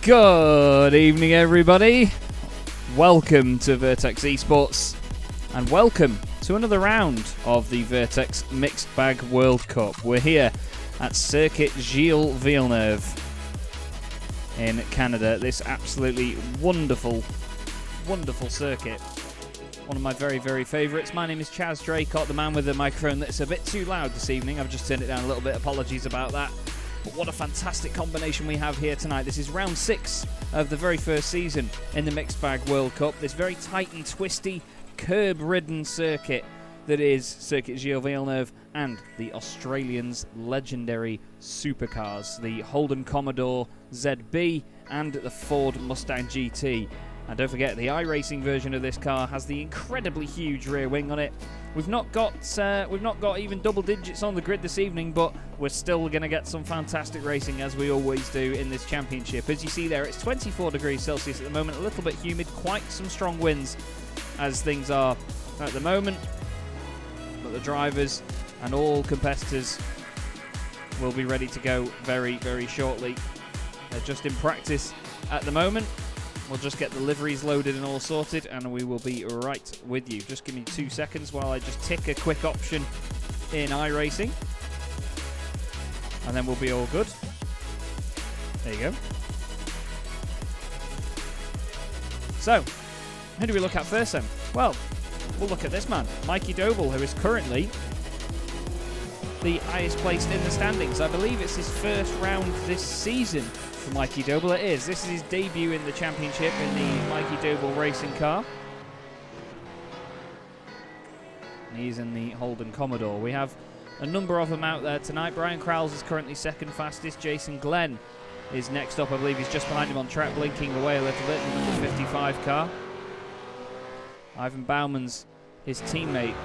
Good evening, everybody. Welcome to Vertex eSports, and welcome to another round of the Vertex Mixed Bag World Cup. We're here at Circuit Gilles Villeneuve in Canada. This absolutely wonderful, wonderful circuit. One of my very, very favourites. My name is Chaz Draycott, the man with the microphone that's a bit too loud this evening. I've just turned it down a little bit. Apologies about that. But what a fantastic combination we have here tonight. This is round 6 of the very first season in the Mixed Bag World Cup. This very tight and twisty, curb-ridden circuit that is Circuit Gilles Villeneuve and the Australians' legendary supercars, the Holden Commodore ZB and the Ford Mustang GT. And don't forget, the iRacing version of this car has the incredibly huge rear wing on it. We've not got even double digits on the grid this evening, but we're still going to get some fantastic racing, as we always do in this championship. As you see there, it's 24 degrees Celsius at the moment, a little bit humid, quite some strong winds as things are at the moment. But the drivers and all competitors will be ready to go very, very shortly. They're just in practice at the moment. We'll just get the liveries loaded and all sorted, and we will be right with you. Just give me 2 seconds while I just tick a quick option in iRacing, and then we'll be all good. There you go. So, who do we look at first then? Well, we'll look at this man, Mikey Doble, who is currently the highest placed in the standings. I believe it's his first round this season for Mikey Doble. It is. This is his debut in the championship in the Mikey Doble racing car. And he's in the Holden Commodore. We have a number of them out there tonight. Brian Crowles is currently second fastest. Jason Glenn is next up. I believe he's just behind him on track, blinking away a little bit in the number 55 car. Ivan Bauman's, his teammate,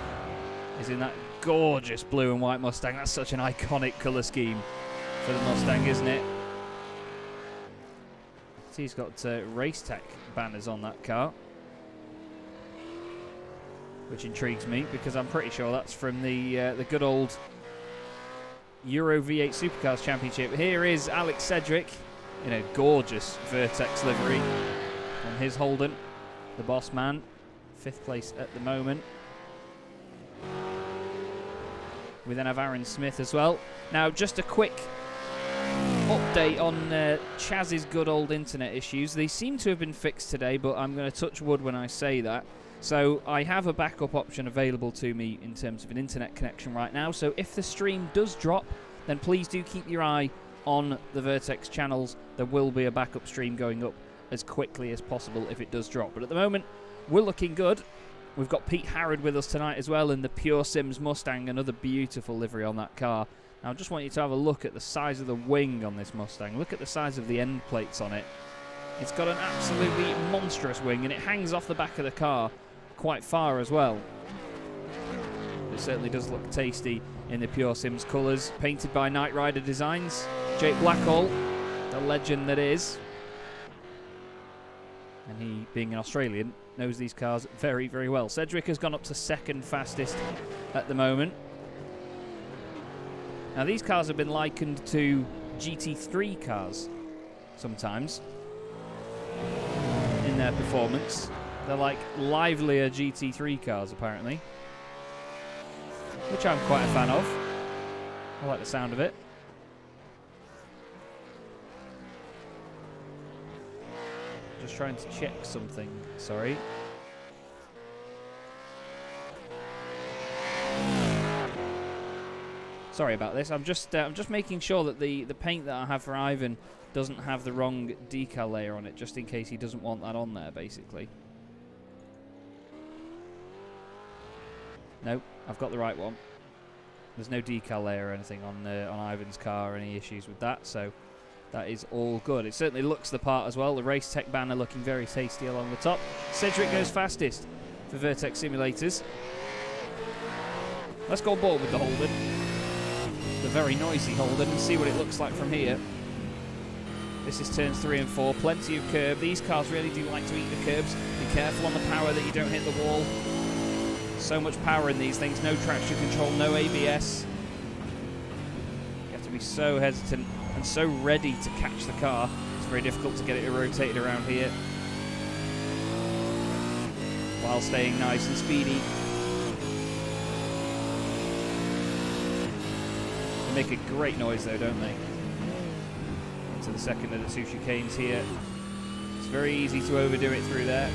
is in that gorgeous blue and white Mustang. That's such an iconic colour scheme for the Mustang, isn't it? He's got Race Tech banners on that car, which intrigues me because I'm pretty sure that's from the good old Euro V8 Supercars Championship. Here is Alex Cedric in a gorgeous Vertex livery on his Holden, the boss man, 5th place at the moment. We then have Aaron Smith as well. Now, just a quick update on Chaz's good old internet issues. They seem to have been fixed today, but I'm going to touch wood when I say that. So I have a backup option available to me in terms of an internet connection right now. So if the stream does drop, then please do keep your eye on the Vertex channels. There will be a backup stream going up as quickly as possible if it does drop. But at the moment, we're looking good. We've got Pete Harrod with us tonight as well in the Pure Sims Mustang, another beautiful livery on that car. Now I just want you to have a look at the size of the wing on this Mustang. Look at the size of the end plates on it. It's got an absolutely monstrous wing, and it hangs off the back of the car quite far as well. It certainly does look tasty in the Pure Sims colours, painted by Knight Rider Designs. Jake Blackhall, the legend that is. And he, being an Australian, knows these cars very, very well. Cedric has gone up to 2nd fastest at the moment. Now, these cars have been likened to GT3 cars sometimes in their performance. They're like livelier GT3 cars, apparently, which I'm quite a fan of. I like the sound of it. Just trying to check something, sorry. Sorry about this. I'm just making sure that the paint that I have for Ivan doesn't have the wrong decal layer on it, just in case he doesn't want that on there, basically. Nope, I've got the right one. There's no decal layer or anything on Ivan's car or any issues with that, so that is all good. It certainly looks the part as well. The Race Tech banner looking very tasty along the top. Cedric goes fastest for Vertex Simulators. Let's go on board with the Holden. The very noisy Holden, and see what it looks like from here. This is turns 3 and 4, plenty of curb. These cars really do like to eat the curbs. Be careful on the power that you don't hit the wall. So much power in these things, no traction control, no ABS. You have to be so hesitant and so ready to catch the car It's very difficult to get it rotated around here while staying nice and speedy. They make a great noise though, don't they? Into the second of the two chicanes here. It's very easy to overdo it through there.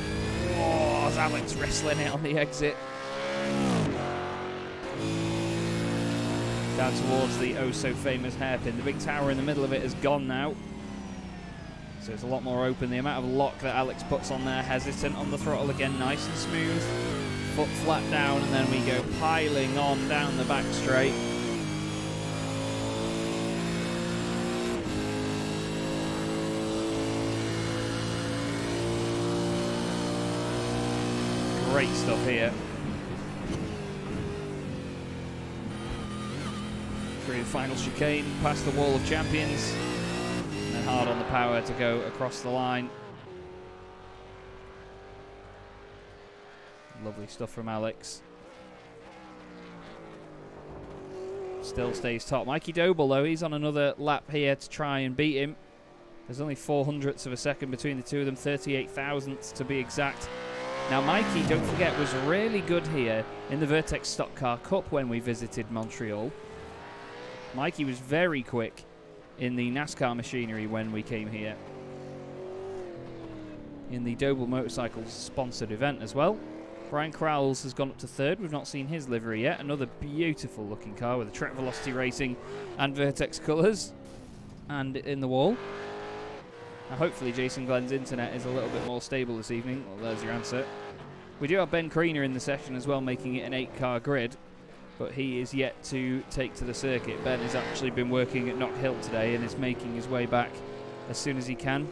Oh, is Alex wrestling it on the exit. Down towards the oh-so-famous hairpin. The big tower in the middle of it has gone now. So it's a lot more open. The amount of lock that Alex puts on there, hesitant on the throttle again, nice and smooth. Foot flat down, and then we go piling on down the back straight. Great stuff here. Through the final chicane, past the wall of champions, and then hard on the power to go across the line. Lovely stuff from Alex. Still stays top. Mikey Doble, though, he's on another lap here to try and beat him. There's only 0.04 of a second between the two of them, 38 thousandths to be exact. Now, Mikey, don't forget, was really good here in the Vertex Stock Car Cup when we visited Montreal. Mikey was very quick in the NASCAR machinery when we came here. In the Doble Motorcycles sponsored event as well. Brian Crowles has gone up to third. We've not seen his livery yet. Another beautiful looking car with the Trek Velocity Racing and Vertex colours. And in the wall. Now hopefully Jason Glenn's internet is a little bit more stable this evening. Well, there's your answer. We do have Ben Kriener in the session as well, making it an 8-car grid. But he is yet to take to the circuit. Ben has actually been working at Knock Hill today and is making his way back as soon as he can.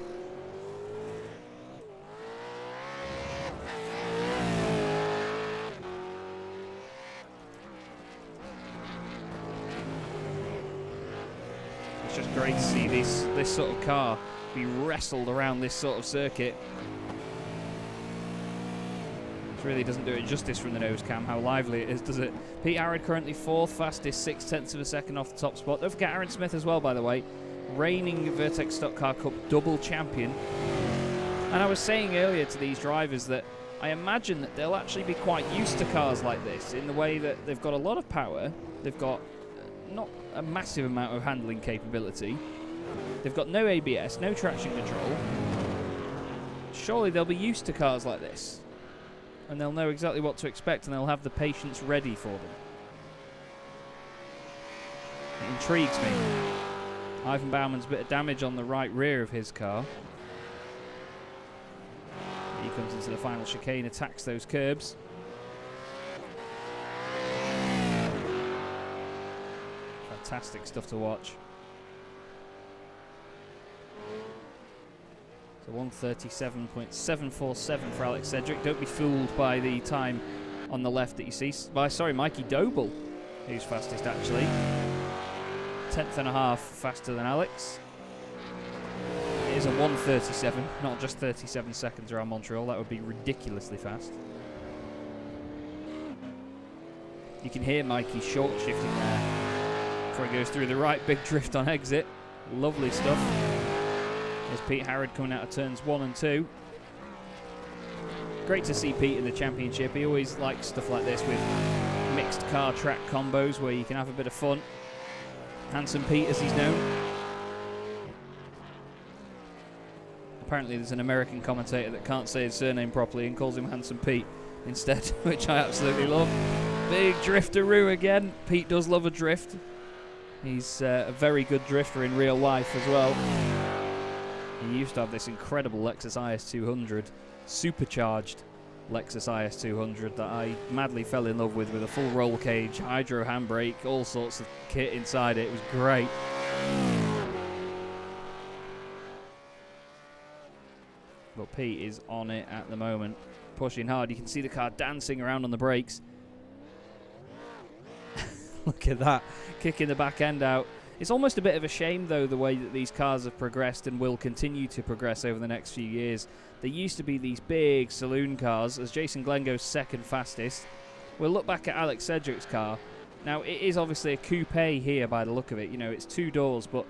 It's just great to see this sort of car be wrestled around this sort of circuit. It really doesn't do it justice from the nose cam how lively it is, does it? Pete Harrod currently 4th, fastest, 0.6 of a second off the top spot. Don't forget Aaron Smith as well, by the way, reigning Vertex Stock Car Cup double champion. And I was saying earlier to these drivers that I imagine that they'll actually be quite used to cars like this in the way that they've got a lot of power, they've got not a massive amount of handling capability, they've got no ABS, no traction control. Surely they'll be used to cars like this. And they'll know exactly what to expect, and they'll have the patience ready for them. It intrigues me. Ivan Bauman's a bit of damage on the right rear of his car. He comes into the final chicane, attacks those curbs. Fantastic stuff to watch. 137.747 for Alex Cedric. Don't be fooled by the time on the left that you see. Sorry, Mikey Doble, who's fastest actually. 10th and a half faster than Alex. It is a 1:37, not just 37 seconds around Montreal. That would be ridiculously fast. You can hear Mikey short shifting there before he goes through the right big drift on exit. Lovely stuff. There's Pete Harrod coming out of turns 1 and 2. Great to see Pete in the championship. He always likes stuff like this with mixed car track combos where you can have a bit of fun. Handsome Pete, as he's known. Apparently there's an American commentator that can't say his surname properly and calls him Handsome Pete instead, which I absolutely love. Big drifteroo again. Pete does love a drift. He's a very good drifter in real life as well. He used to have this incredible Lexus IS200, supercharged Lexus IS200 that I madly fell in love with a full roll cage, hydro handbrake, all sorts of kit inside it. It was great. But Pete is on it at the moment, pushing hard. You can see the car dancing around on the brakes. Look at that, kicking the back end out. It's almost a bit of a shame, though, the way that these cars have progressed and will continue to progress over the next few years. They used to be these big saloon cars, as Jason Glenn goes second fastest. We'll look back at Alex Cedric's car. Now, it is obviously a coupe here by the look of it. You know, it's 2 doors, but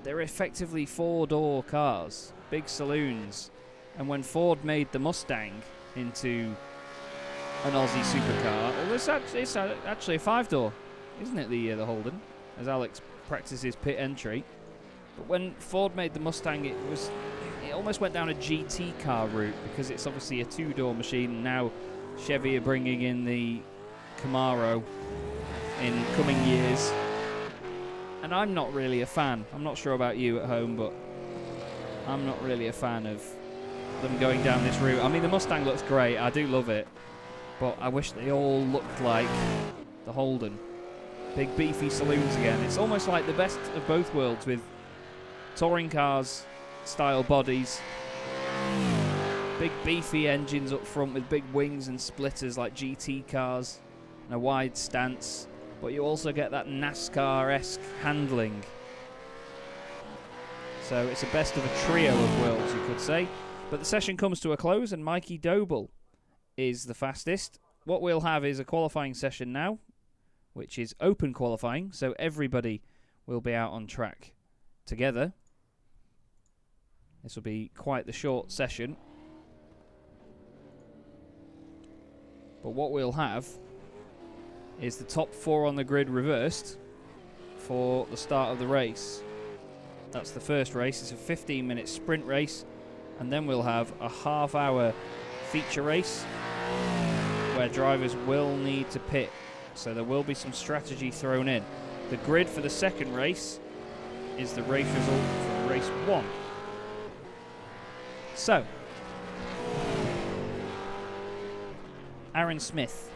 they're effectively four-door cars, big saloons. And when Ford made the Mustang into an Aussie supercar, well, it's actually a five-door, isn't it, the Holden, as Alex practices pit entry. But when Ford made the Mustang, it almost went down a GT car route, because it's obviously a two-door machine. Now Chevy are bringing in the Camaro in coming years, and I'm not really a fan. I'm not sure about you at home, but I'm not really a fan of them going down this route. I mean, the Mustang looks great, I do love it, but I wish they all looked like the Holden. Big beefy saloons again. It's almost like the best of both worlds, with touring cars style bodies, big beefy engines up front with big wings and splitters like GT cars, and a wide stance, but you also get that NASCAR-esque handling. So it's a best of a trio of worlds, you could say. But the session comes to a close, and Mikey Doble is the fastest. What we'll have is a qualifying session now, which is open qualifying, so everybody will be out on track together. This will be quite the short session. But what we'll have is the top four on the grid reversed for the start of the race. That's the first race. It's a 15-minute sprint race, and then we'll have a half-hour feature race where drivers will need to pit, so there will be some strategy thrown in. The grid for the second race is the race result from race 1. So, Aaron Smith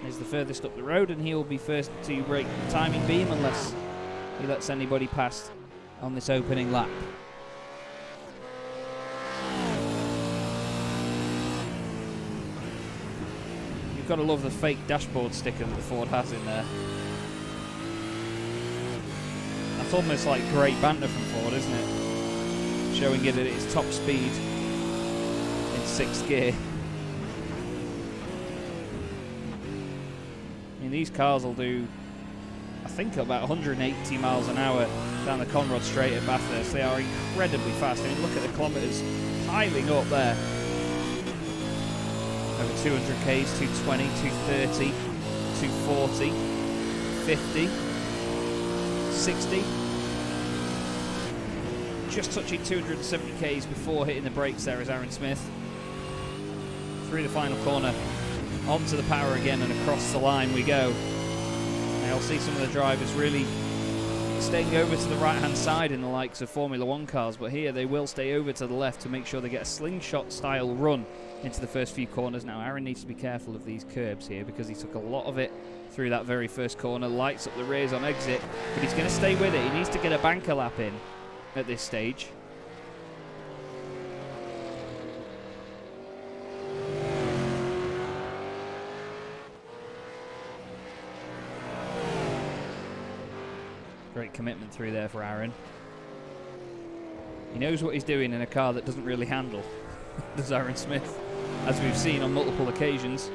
is the furthest up the road, and he will be first to break the timing beam unless he lets anybody past on this opening lap. You've got to love the fake dashboard sticker that the Ford has in there. That's almost like great banter from Ford, isn't it? Showing it at its top speed in 6th gear. I mean, these cars will do, I think, about 180 miles an hour down the Conrod Straight at Bathurst. They are incredibly fast. I mean, look at the kilometres piling up there. Over 200 Ks, 220, 230, 240, 50, 60. Just touching 270 Ks before hitting the brakes there is Aaron Smith. Through the final corner, onto the power again, and across the line we go. Now you'll see some of the drivers really staying over to the right-hand side in the likes of Formula 1 cars, but here they will stay over to the left to make sure they get a slingshot-style run into the first few corners. Now Aaron needs to be careful of these curbs here, because he took a lot of it through that very first corner, lights up the rears on exit, but he's going to stay with it. He needs to get a banker lap in at this stage. Great commitment through there for Aaron. He knows what he's doing in a car that doesn't really handle, does Aaron Smith, as we've seen on multiple occasions.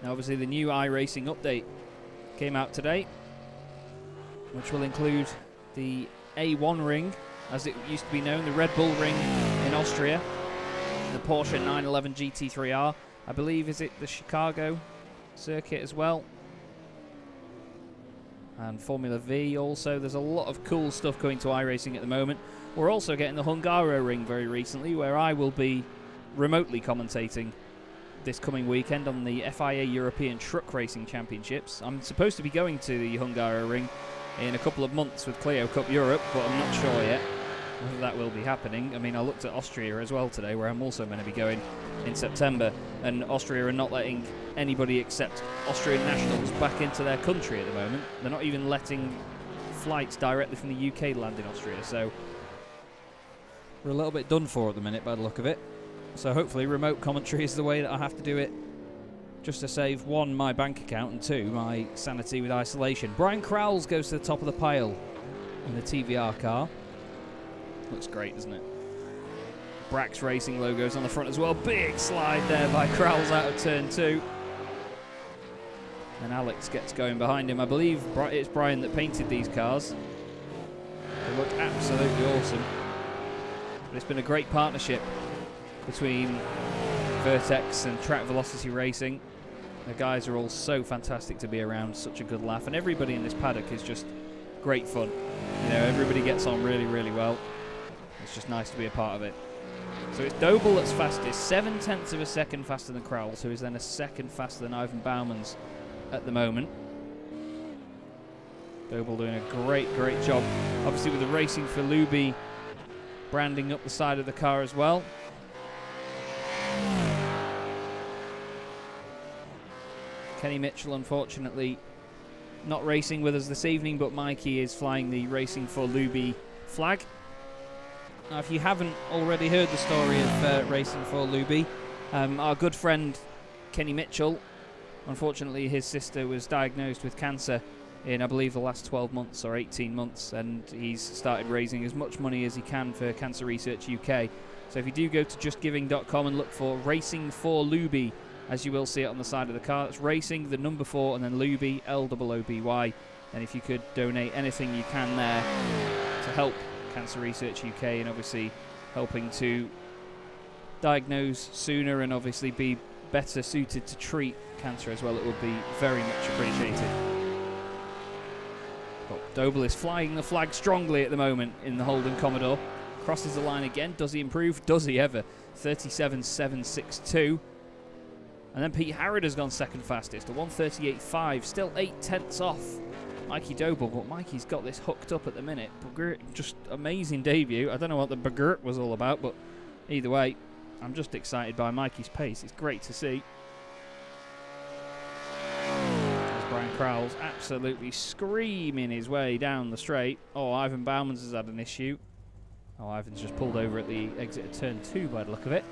Now obviously the new iRacing update came out today, which will include the A1 ring, as it used to be known, the Red Bull ring in Austria, the Porsche 911 GT3R, I believe, is it the Chicago circuit as well, and Formula V also. There's a lot of cool stuff going to iRacing at the moment. We're also getting the Hungaro ring very recently, where I will be remotely commentating this coming weekend on the FIA European Truck Racing Championships. I'm supposed to be going to the Hungaro ring in a couple of months with Clio Cup Europe, but I'm not sure yet whether that will be happening. I mean, I looked at Austria as well today, where I'm also going to be going in September, and Austria are not letting anybody except Austrian nationals back into their country at the moment. They're not even letting flights directly from the UK land in Austria, so we're a little bit done for at the minute by the look of it. So hopefully remote commentary is the way that I have to do it, just to save, one, my bank account, and two, my sanity with isolation. Brian Crowles goes to the top of the pile in the TVR car. Looks great, doesn't it? Brax Racing logos on the front as well. Big slide there by Crowles out of turn 2. And Alex gets going behind him. I believe it's Brian that painted these cars. They look absolutely awesome. But it's been a great partnership between Vertex and Track Velocity Racing. The guys are all so fantastic to be around, such a good laugh, and everybody in this paddock is just great fun. You know, everybody gets on really, really well. It's just nice to be a part of it. So it's Doble that's fastest, 0.7 of a second faster than Crowles, who is then a second faster than Ivan Bauman's at the moment. Doble doing a great, great job. Obviously with the Racing for Luby branding up the side of the car as well. Kenny Mitchell, unfortunately, not racing with us this evening, but Mikey is flying the Racing for Luby flag. Now, if you haven't already heard the story of Racing for Luby, our good friend Kenny Mitchell, unfortunately his sister was diagnosed with cancer in, I believe, the last 12 months or 18 months, and he's started raising as much money as he can for Cancer Research UK. So if you do go to justgiving.com and look for Racing for Luby, as you will see it on the side of the car, it's Racing, the number 4, and then Luby, L-O-O-B-Y. And if you could donate anything you can there to help Cancer Research UK, and obviously helping to diagnose sooner and obviously be better suited to treat cancer as well, it would be very much appreciated. But Doble is flying the flag strongly at the moment in the Holden Commodore. Crosses the line again. Does he improve? Does he ever? 37.762. And then Pete Harrod has gone second fastest, a 1:38.5, still 0.8 off Mikey Doble, but Mikey's got this hooked up at the minute. Just amazing debut. I don't know what the Bagurt was all about, but either way, I'm just excited by Mikey's pace. It's great to see. There's Brian Crowles absolutely screaming his way down the straight. Oh, Ivan Bauman's has had an issue. Oh, Ivan's just pulled over at the exit of turn 2 by the look of it.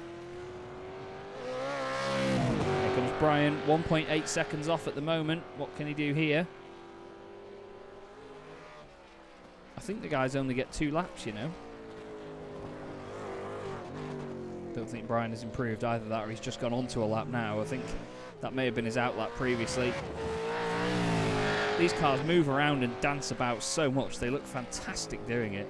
Here comes Brian, 1.8 seconds off at the moment. What can he do here? I think the guys only get 2 laps, you know. Don't think Brian has improved either that, or he's just gone onto a lap now. I think that may have been his out lap previously. These cars move around and dance about so much. They look fantastic doing it.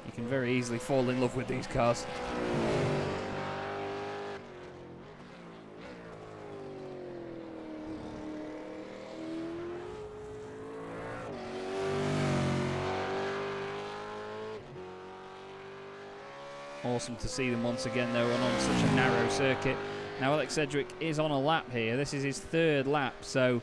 You can very easily fall in love with these cars. Awesome to see them once again, though, and on such a narrow circuit. Now Alex Sedgwick is on a lap here. This is his 3rd lap, so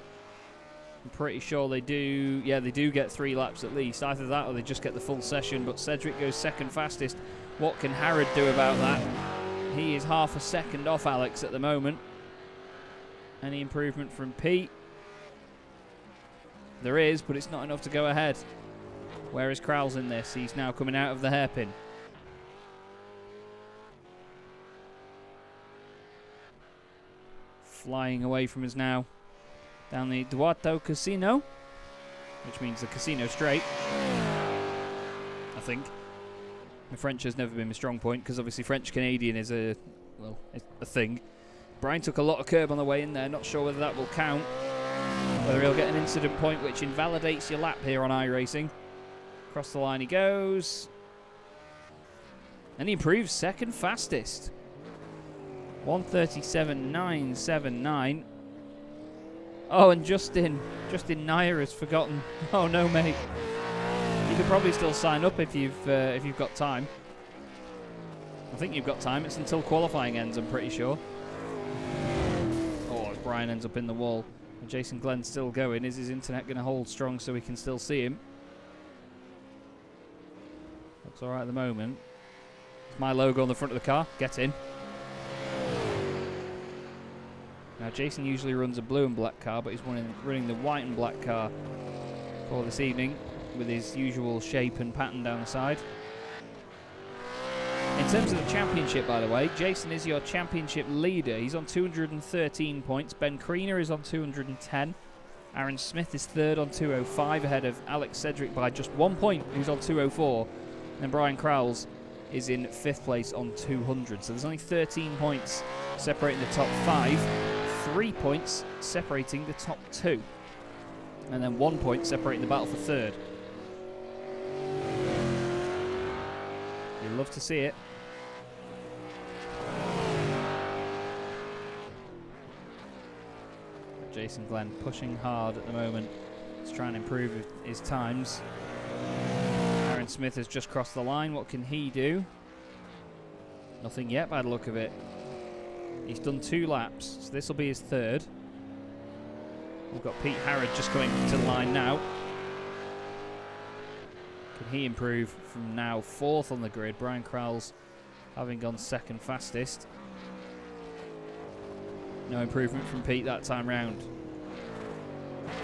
I'm pretty sure they do. Yeah, they do get 3 laps at least. Either that or they just get the full session. But Sedgwick goes second fastest. What can Harrod do about that? He is half a second off Alex at the moment. Any improvement from Pete? There is, but it's not enough to go ahead. Where is Crowles in this? He's now coming out of the hairpin. Flying away from us now down the Duato Casino, which means the Casino Straight, I think. The French has never been my strong point, because obviously French-Canadian is a thing. Brian took a lot of curb on the way in there, not sure whether that will count, whether he'll get an incident point which invalidates your lap here on iRacing. Across the line he goes, and he improves second fastest. 1:37.979. Oh, and Justin Nair has forgotten. Oh no, mate. You could probably still sign up if you've got time. I think you've got time. It's until qualifying ends, I'm pretty sure. Oh, if Brian ends up in the wall. And Jason Glenn's still going. Is his internet going to hold strong so we can still see him? Looks all right at the moment. It's my logo on the front of the car. Get in. Now, Jason usually runs a blue and black car, but he's running the white and black car for this evening with his usual shape and pattern down the side. In terms of the championship, by the way, Jason is your championship leader. He's on 213 points. Ben Kriener is on 210. Aaron Smith is third on 205, ahead of Alex Cedric by just 1 point, who's on 204. And Brian Crowles is in 5th place on 200. So there's only 13 points separating the top 5, 3 points separating the top 2, and then 1 point separating the battle for 3rd. You love to see it. Jason Glenn pushing hard at the moment. He's trying to improve his times. Aaron Smith has just crossed the line. What can he do? Nothing yet by the look of it. He's done 2 laps, so this will be his 3rd. We've got Pete Harrod just coming to the line now. Can he improve from now 4th on the grid? Brian Crowles having gone 2nd fastest. No improvement from Pete that time round.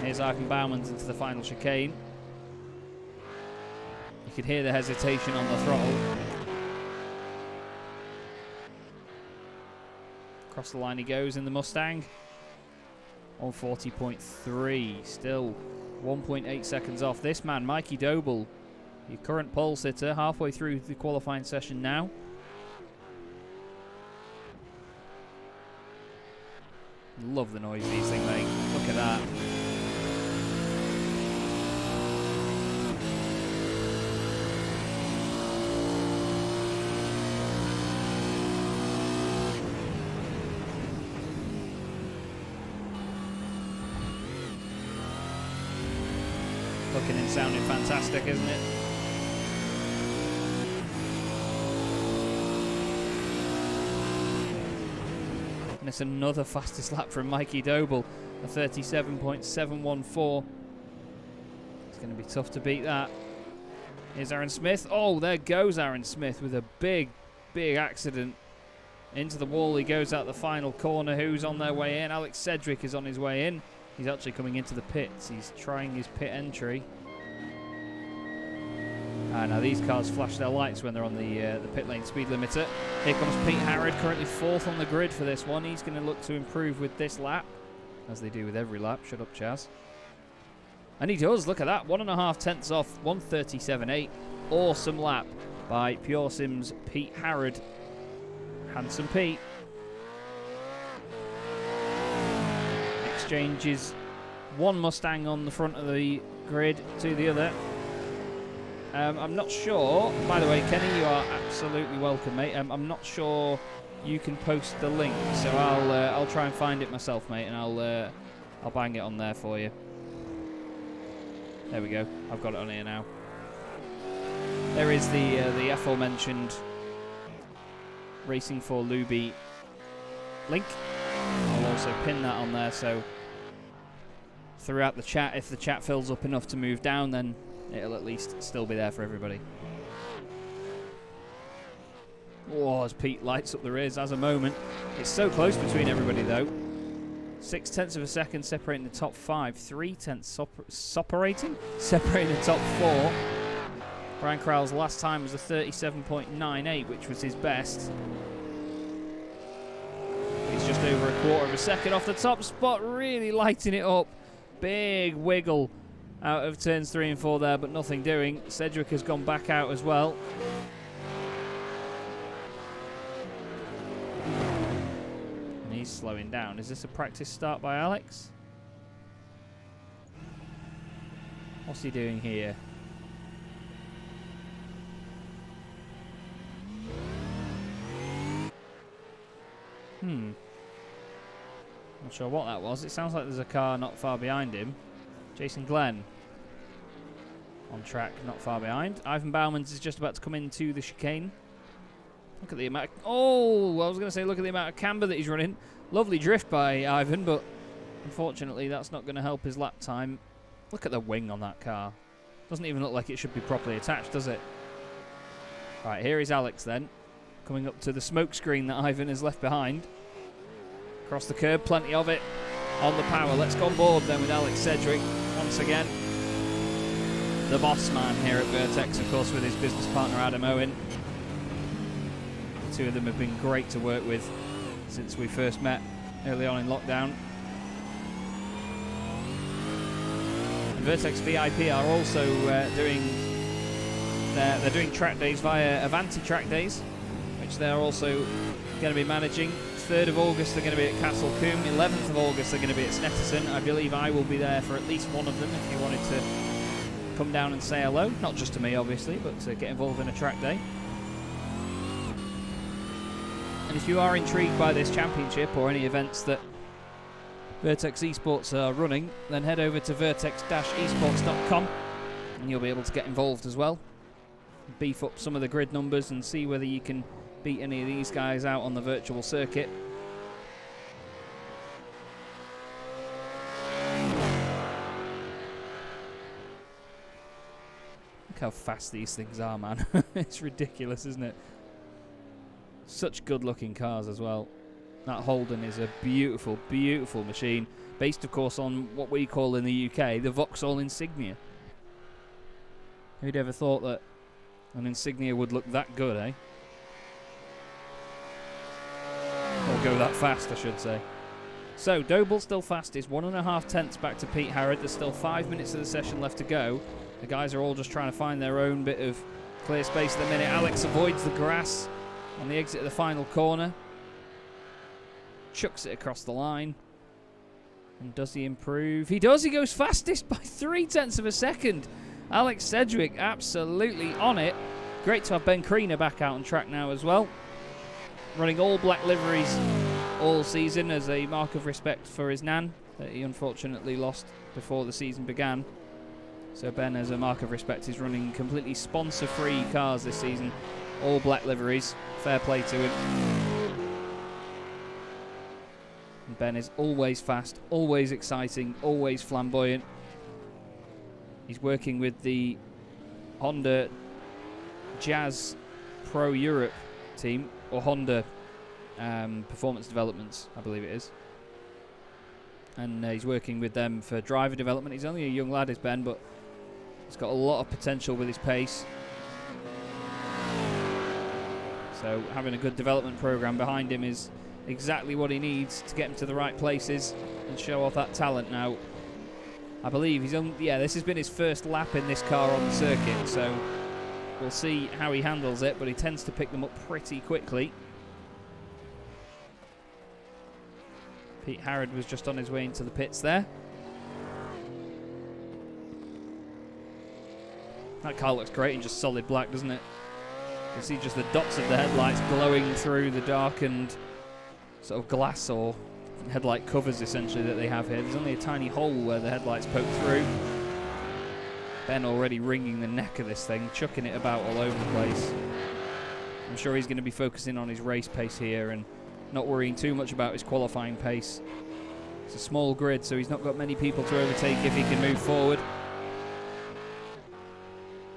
Here's Ivan Bauman's into the final chicane. You can hear the hesitation on the throttle. Across the line he goes in the Mustang. On 40.3, still 1.8 seconds off. This man, Mikey Doble, your current pole sitter, halfway through the qualifying session now. Love the noise these things make. Look at that. Looking and sounding fantastic, isn't it? And it's another fastest lap from Mikey Doble, a 37.714. It's going to be tough to beat that. Here's Aaron Smith. Oh, there goes Aaron Smith with a big, big accident. Into the wall he goes out the final corner. Who's on their way in? Alex Cedric is on his way in. He's actually coming into the pits. He's trying his pit entry. Now these cars flash their lights when they're on the pit lane speed limiter. Here comes Pete Harrod, currently 4th on the grid for this one. He's going to look to improve with this lap, as they do with every lap. Shut up, Chaz. And he does. Look at that. 1.5 tenths off. 1:37.8. Awesome lap by Pure Sims' Pete Harrod. Handsome Pete. Exchanges one Mustang on the front of the grid to the other. I'm not sure. By the way, Kenny, you are absolutely welcome, mate. I'm not sure you can post the link, so I'll try and find it myself, mate, and I'll bang it on there for you. There we go. I've got it on here now. There is the aforementioned Racing for Luby link. I'll also pin that on there, so throughout the chat, if the chat fills up enough to move down, then it'll at least still be there for everybody. Whoa, as Pete lights up the rears, has a moment. It's so close between everybody, though. 6 tenths of a second separating the top 5. 3 tenths separating the top 4. Brian Crowell's last time was a 37.98, which was his best. He's just over a quarter of a second off the top spot, really lighting it up. Big wiggle out of turns 3 and 4 there, but nothing doing. Cedric has gone back out as well. And he's slowing down. Is this a practice start by Alex? What's he doing here? Not sure what that was. It sounds like there's a car not far behind him. Jason Glenn on track, not far behind. Ivan Bauman's is just about to come into the chicane. Look at the amount of, oh, I was going to say look at the amount of camber that he's running. Lovely drift by Ivan, but unfortunately that's not going to help his lap time. Look at the wing on that car. Doesn't even look like it should be properly attached, does it? Right, here is Alex then, coming up to the smoke screen that Ivan has left behind. Across the curb, plenty of it on the power. Let's go on board then with Alex Cedric once again. The boss man here at Vertex, of course, with his business partner Adam Owen. The two of them have been great to work with since we first met early on in lockdown. Vertex VIP are also doing track days via Avanti Track Days, which they're also going to be managing. 3rd of August they're going to be at Castle Combe. 11th of August they're going to be at Snetterton. I believe I will be there for at least one of them if you wanted to come down and say hello. Not just to me, obviously, but to get involved in a track day. And if you are intrigued by this championship or any events that Vertex eSports are running, then head over to vertex-esports.com and you'll be able to get involved as well. Beef up some of the grid numbers and see whether you can beat any of these guys out on the virtual circuit. Look how fast these things are, man. It's ridiculous, isn't it? Such good looking cars as well. That Holden is a beautiful, beautiful machine, based of course on what we call in the UK the Vauxhall Insignia. Who'd ever thought that an Insignia would look that good, eh? Or go that fast, I should say. So, Doble still fastest, 1.5 tenths back to Pete Harrod. There's still 5 minutes of the session left to go. The guys are all just trying to find their own bit of clear space at the minute. Alex avoids the grass on the exit of the final corner. Chucks it across the line. And does he improve? He does. He goes fastest by 3 tenths of a second. Alex Sedgwick absolutely on it. Great to have Ben Kriener back out on track now as well. Running all black liveries all season as a mark of respect for his nan that he unfortunately lost before the season began. So Ben, as a mark of respect, is running completely sponsor-free cars this season. All black liveries. Fair play to him. And Ben is always fast, always exciting, always flamboyant. He's working with the Honda Jazz Pro Europe team, or Honda Performance Developments, I believe it is. And he's working with them for driver development. He's only a young lad, is Ben, but he's got a lot of potential with his pace. So having a good development program behind him is exactly what he needs to get him to the right places and show off that talent. Now, I believe he's on. Yeah, this has been his first lap in this car on the circuit, so we'll see how he handles it, but he tends to pick them up pretty quickly. Pete Harrod was just on his way into the pits there. That car looks great in just solid black, doesn't it? You can see just the dots of the headlights glowing through the darkened sort of glass or headlight covers essentially that they have here. There's only a tiny hole where the headlights poke through. Ben already wringing the neck of this thing, chucking it about all over the place. I'm sure he's going to be focusing on his race pace here and not worrying too much about his qualifying pace. It's a small grid, so he's not got many people to overtake if he can move forward.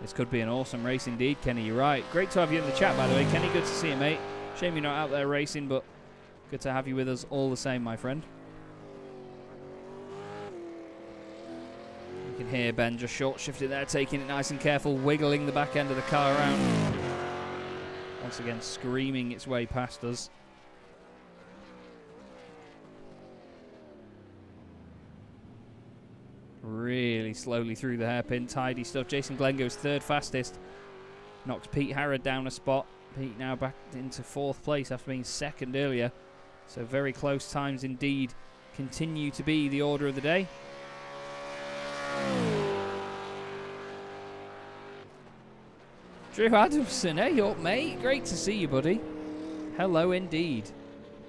This could be an awesome race indeed, Kenny, you're right. Great to have you in the chat, by the way. Kenny, good to see you, mate. Shame you're not out there racing, but good to have you with us all the same, my friend. You can hear Ben just short-shifted there, taking it nice and careful, wiggling the back end of the car around. Once again, screaming its way past us. Really slowly through the hairpin, tidy stuff. Jason Glenn goes third fastest. Knocks Pete Harrod down a spot. Pete now back into fourth place after being second earlier. So very close times indeed continue to be the order of the day. Drew Adamson, hey up mate, great to see you buddy. Hello indeed.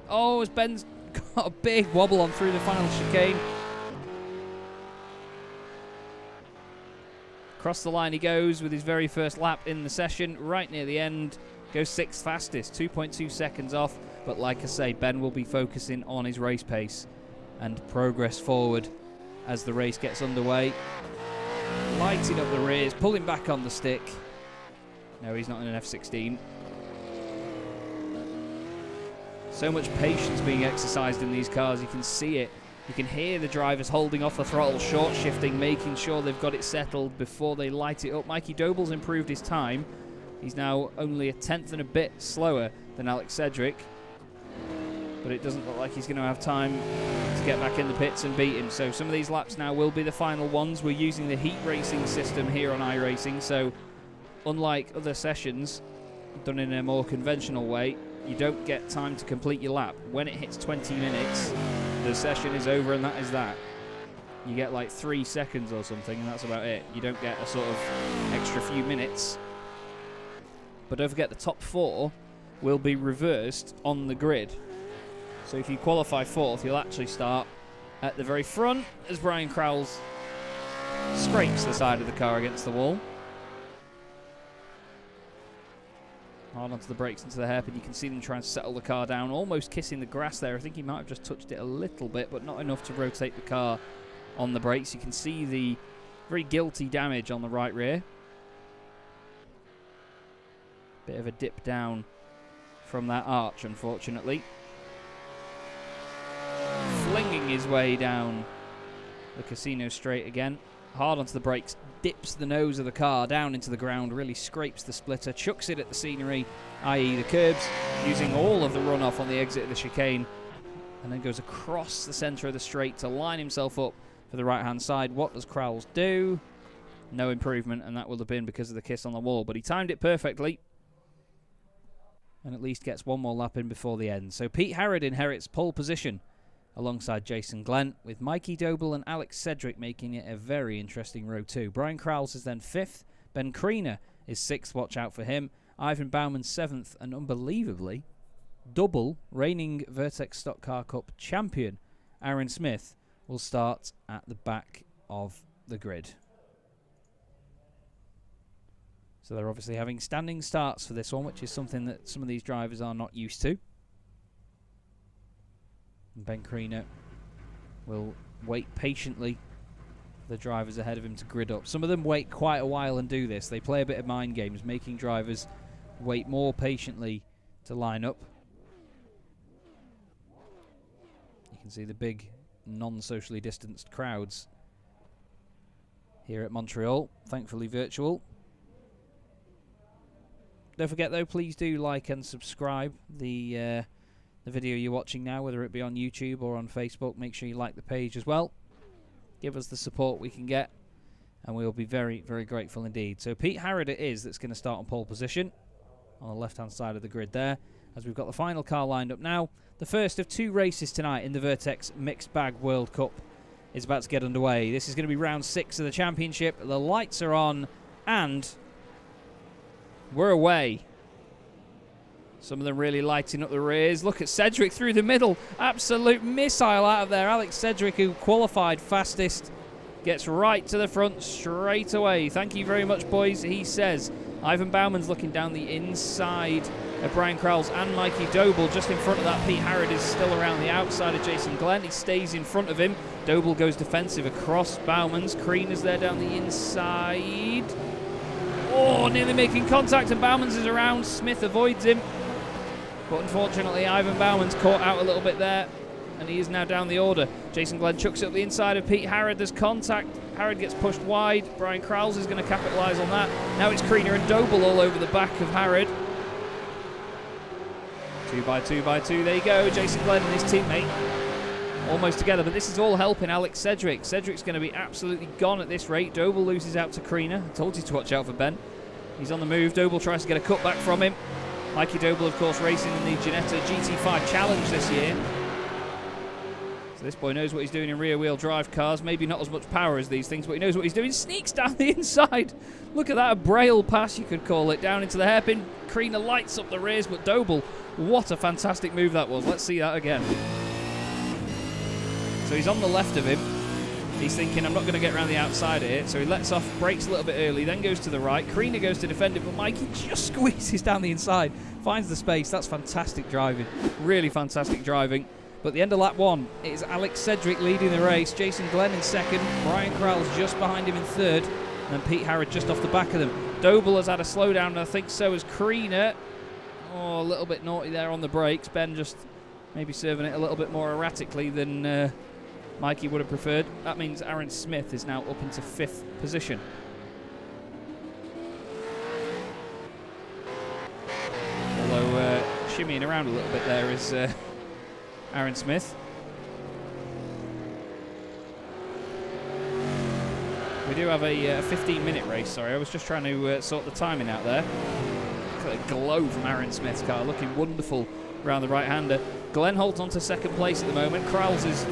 Oh, as Ben's got a big wobble on through the final chicane. Across the line he goes with his very first lap in the session, right near the end. Goes sixth fastest, 2.2 seconds off. But like I say, Ben will be focusing on his race pace and progress forward as the race gets underway. Lighting up the rears, pulling back on the stick. No, he's not in an F16. So much patience being exercised in these cars, you can see it. You can hear the drivers holding off the throttle, short shifting, making sure they've got it settled before they light it up. Mikey Doble's improved his time. He's now only a tenth and a bit slower than Alex Sedgwick. but it doesn't look like he's going to have time to get back in the pits and beat him. So some of these laps now will be the final ones. We're using the heat racing system here on iRacing, so unlike other sessions done in a more conventional way, you don't get time to complete your lap. When it hits 20 minutes, the session is over, and that is that. You get like 3 seconds or something, and that's about it. You don't get a sort of extra few minutes. But don't forget, the top 4 will be reversed on the grid. So if you qualify 4th, you'll actually start at the very front as Brian Crowles scrapes the side of the car against the wall. Hard onto the brakes, into the hairpin. You can see them try and settle the car down, almost kissing the grass there. I think he might have just touched it a little bit, but not enough to rotate the car on the brakes. You can see the very guilty damage on the right rear. Bit of a dip down from that arch, unfortunately. Flinging his way down the casino straight again. Hard onto the brakes, dips the nose of the car down into the ground, really scrapes the splitter, chucks it at the scenery, i.e. the curbs, using all of the runoff on the exit of the chicane, and then goes across the centre of the straight to line himself up for the right-hand side. What does Crowles do? No improvement, and that will have been because of the kiss on the wall, but he timed it perfectly, and at least gets one more lap in before the end. So Pete Harrod inherits pole position alongside Jason Glenn, with Mikey Doble and Alex Cedric making it a very interesting row 2. Brian Crowles is then 5th. Ben Kriener is 6th. Watch out for him. Ivan Bauman 7th. And unbelievably, double reigning Vertex Stock Car Cup champion Aaron Smith will start at the back of the grid. So they're obviously having standing starts for this one, which is something that some of these drivers are not used to. And Ben Kriener will wait patiently for the drivers ahead of him to grid up. Some of them wait quite a while and do this. They play a bit of mind games, making drivers wait more patiently to line up. You can see the big non-socially distanced crowds here at Montreal, thankfully virtual. Don't forget though, please do like and subscribe the video you're watching now, whether it be on YouTube or on Facebook. Make sure you like the page as well. Give us the support we can get, and we'll be very, very grateful indeed. So Pete Harrod it is that's going to start on pole position on the left-hand side of the grid there, as we've got the final car lined up now. The first of 2 races tonight in the Vertex Mixed Bag World Cup is about to get underway. This is going to be round 6 of the championship. The lights are on, and we're away. Some of them really lighting up the rears. Look at Cedric through the middle. Absolute missile out of there. Alex Cedric, who qualified fastest, gets right to the front straight away. Thank you very much, boys, he says. Ivan Bauman's looking down the inside of Brian Crowles and Mikey Doble. Just in front of that, Pete Harrod is still around the outside of Jason Glenn. He stays in front of him. Doble goes defensive across Bauman's. Kriener's there down the inside. Oh, nearly making contact, and Bauman's is around. Smith avoids him. But unfortunately, Ivan Bauman's caught out a little bit there, and he is now down the order. Jason Glenn chucks it up the inside of Pete Harrod. There's contact. Harrod gets pushed wide. Brian Crowles is going to capitalise on that. Now it's Kriener and Doble all over the back of Harrod. 2 by 2 by 2. There you go. Jason Glenn and his teammate almost together. But this is all helping Alex Cedric. Cedric's going to be absolutely gone at this rate. Doble loses out to Kriener. I told you to watch out for Ben. He's on the move. Doble tries to get a cutback from him. Mikey Doble, of course, racing in the Ginetta GT5 Challenge this year. So this boy knows what he's doing in rear-wheel drive cars. Maybe not as much power as these things, but he knows what he's doing. Sneaks down the inside. Look at that, a braille pass, you could call it, down into the hairpin. Kriener lights up the rears, but Doble, what a fantastic move that was. Let's see that again. So he's on the left of him. He's thinking, I'm not going to get around the outside of it, so he lets off, brakes a little bit early, then goes to the right. Kriener goes to defend it, but Mikey just squeezes down the inside, finds the space. That's fantastic driving, really fantastic driving. But at the end of lap 1, it is Alex Cedric leading the race, Jason Glenn in second, Brian Crowles just behind him in third, and then Pete Harrod just off the back of them. Doble has had a slowdown, and I think so has Kriener. Oh, a little bit naughty there on the brakes. Ben just maybe serving it a little bit more erratically than Mikey would have preferred. That means Aaron Smith is now up into 5th position. Although shimmying around a little bit there is Aaron Smith. We do have a 15-minute race, sorry. I was just trying to sort the timing out there. Look at the glow from Aaron Smith's car, looking wonderful around the right-hander. Glenn holds on to second place at the moment. Krauls is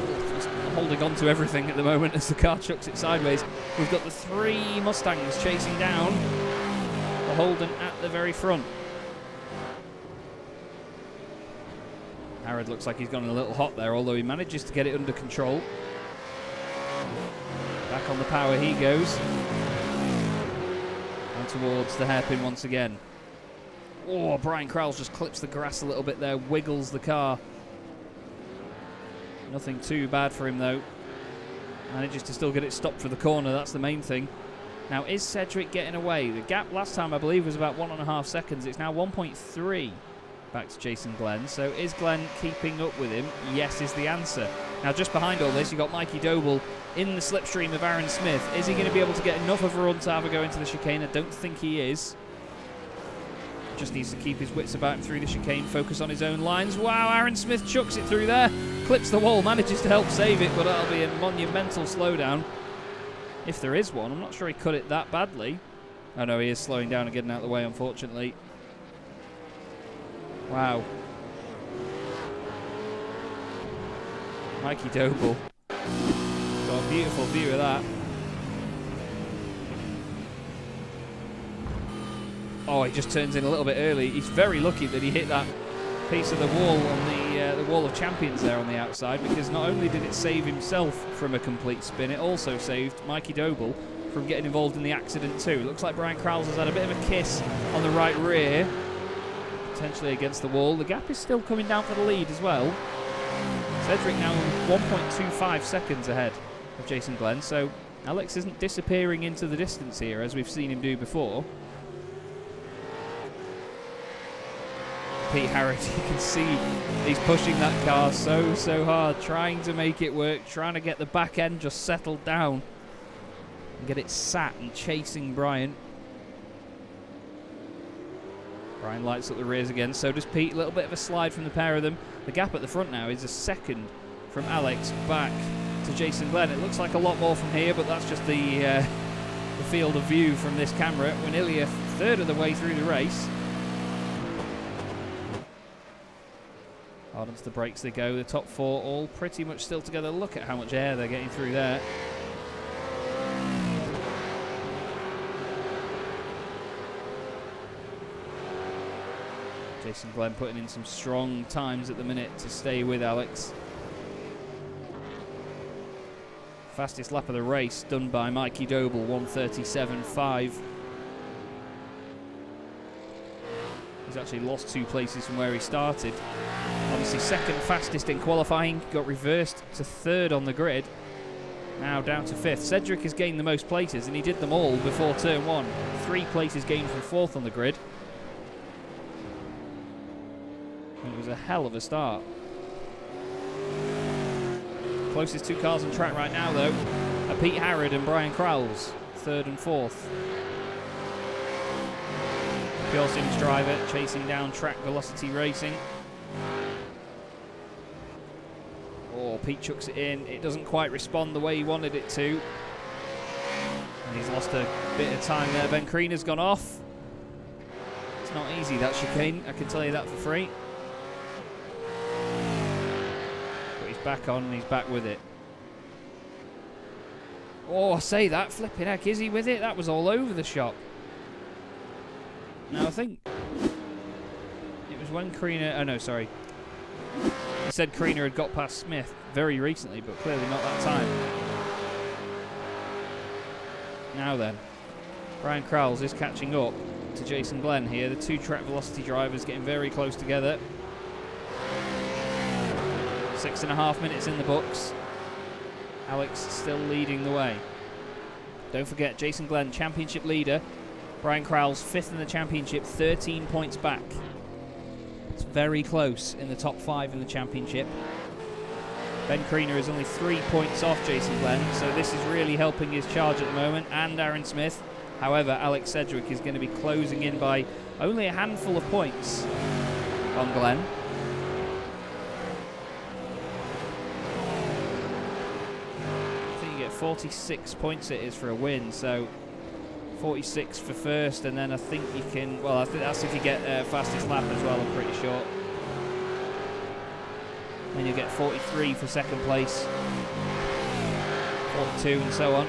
holding on to everything at the moment as the car chucks it sideways. We've got the 3 Mustangs chasing down the Holden at the very front. Harrod looks like he's gone a little hot there, although he manages to get it under control. Back on the power he goes. And towards the hairpin once again. Oh, Brian Krauls just clips the grass a little bit there, wiggles the car. Nothing too bad for him though. Manages to still get it stopped for the corner, that's the main thing. Now, is Cedric getting away? The gap last time I believe was about 1.5 seconds. It's now 1.3 back to Jason Glenn. So is Glenn keeping up with him? Yes is the answer. Now, just behind all this, you've got Mikey Doble in the slipstream of Aaron Smith. Is he going to be able to get enough of a run to have a go into the chicane? I don't think he is. Just needs to keep his wits about him through the chicane, focus on his own lines. Wow, Aaron Smith chucks it through there, clips the wall, manages to help save it, but that'll be a monumental slowdown. If there is one, I'm not sure he cut it that badly. Oh no, he is slowing down and getting out of the way, unfortunately. Wow. Mikey Doble. Got a beautiful view of that. Oh, he just turns in a little bit early. He's very lucky that he hit that piece of the wall on the Wall of Champions there on the outside, because not only did it save himself from a complete spin, it also saved Mikey Doble from getting involved in the accident too. Looks like Brian Krauls has had a bit of a kiss on the right rear, potentially against the wall. The gap is still coming down for the lead as well. Cedric now 1.25 seconds ahead of Jason Glenn, so Alex isn't disappearing into the distance here as we've seen him do before. Pete Harrod, you can see he's pushing that car so hard, trying to make it work, trying to get the back end just settled down and get it sat and chasing Brian. Brian lights up the rears again, so does Pete. A little bit of a slide from the pair of them. The gap at the front now is a second from Alex back to Jason Glenn. It looks like a lot more from here, but that's just the field of view from this camera. We're nearly a third of the way through the race. Hard onto the brakes they go. The top 4 all pretty much still together. Look at how much air they're getting through there. Jason Glenn putting in some strong times at the minute to stay with Alex. Fastest lap of the race done by Mikey Doble, 1:37.5. He's actually lost 2 places from where he started. Obviously second fastest in qualifying, got reversed to 3rd on the grid. Now down to 5th. Cedric has gained the most places, and he did them all before turn 1. 3 places gained from 4th on the grid. It was a hell of a start. Closest 2 cars on track right now though are Pete Harrod and Brian Krauls, 3rd and 4th. Pure Sims driver chasing down Track Velocity Racing. Oh, Pete chucks it in. It doesn't quite respond the way he wanted it to. And he's lost a bit of time there. Ben Kriener's gone off. It's not easy, that chicane, I can tell you that for free. But he's back on and he's back with it. Oh, I say that, flipping heck, is he with it? That was all over the shop. Now I think it was when Kriener, oh no, sorry. He said Kriener had got past Smith very recently, but clearly not that time. Now then, Brian Krauls is catching up to Jason Glenn here. The 2 Track Velocity drivers getting very close together. 6.5 minutes in the books. Alex still leading the way. Don't forget, Jason Glenn, championship leader. Brian Krauls 5th in the championship, 13 points back. It's very close in the top 5 in the championship. Ben Kriener is only 3 points off Jason Glenn, so this is really helping his charge at the moment, and Aaron Smith. However, Alex Cedric is going to be closing in by only a handful of points on Glenn. 46 points it is for a win, so 46 for first, and then I think you can, well, I think that's if you get fastest lap as well, I'm pretty sure. Then you get 43 for second place, 42 and so on.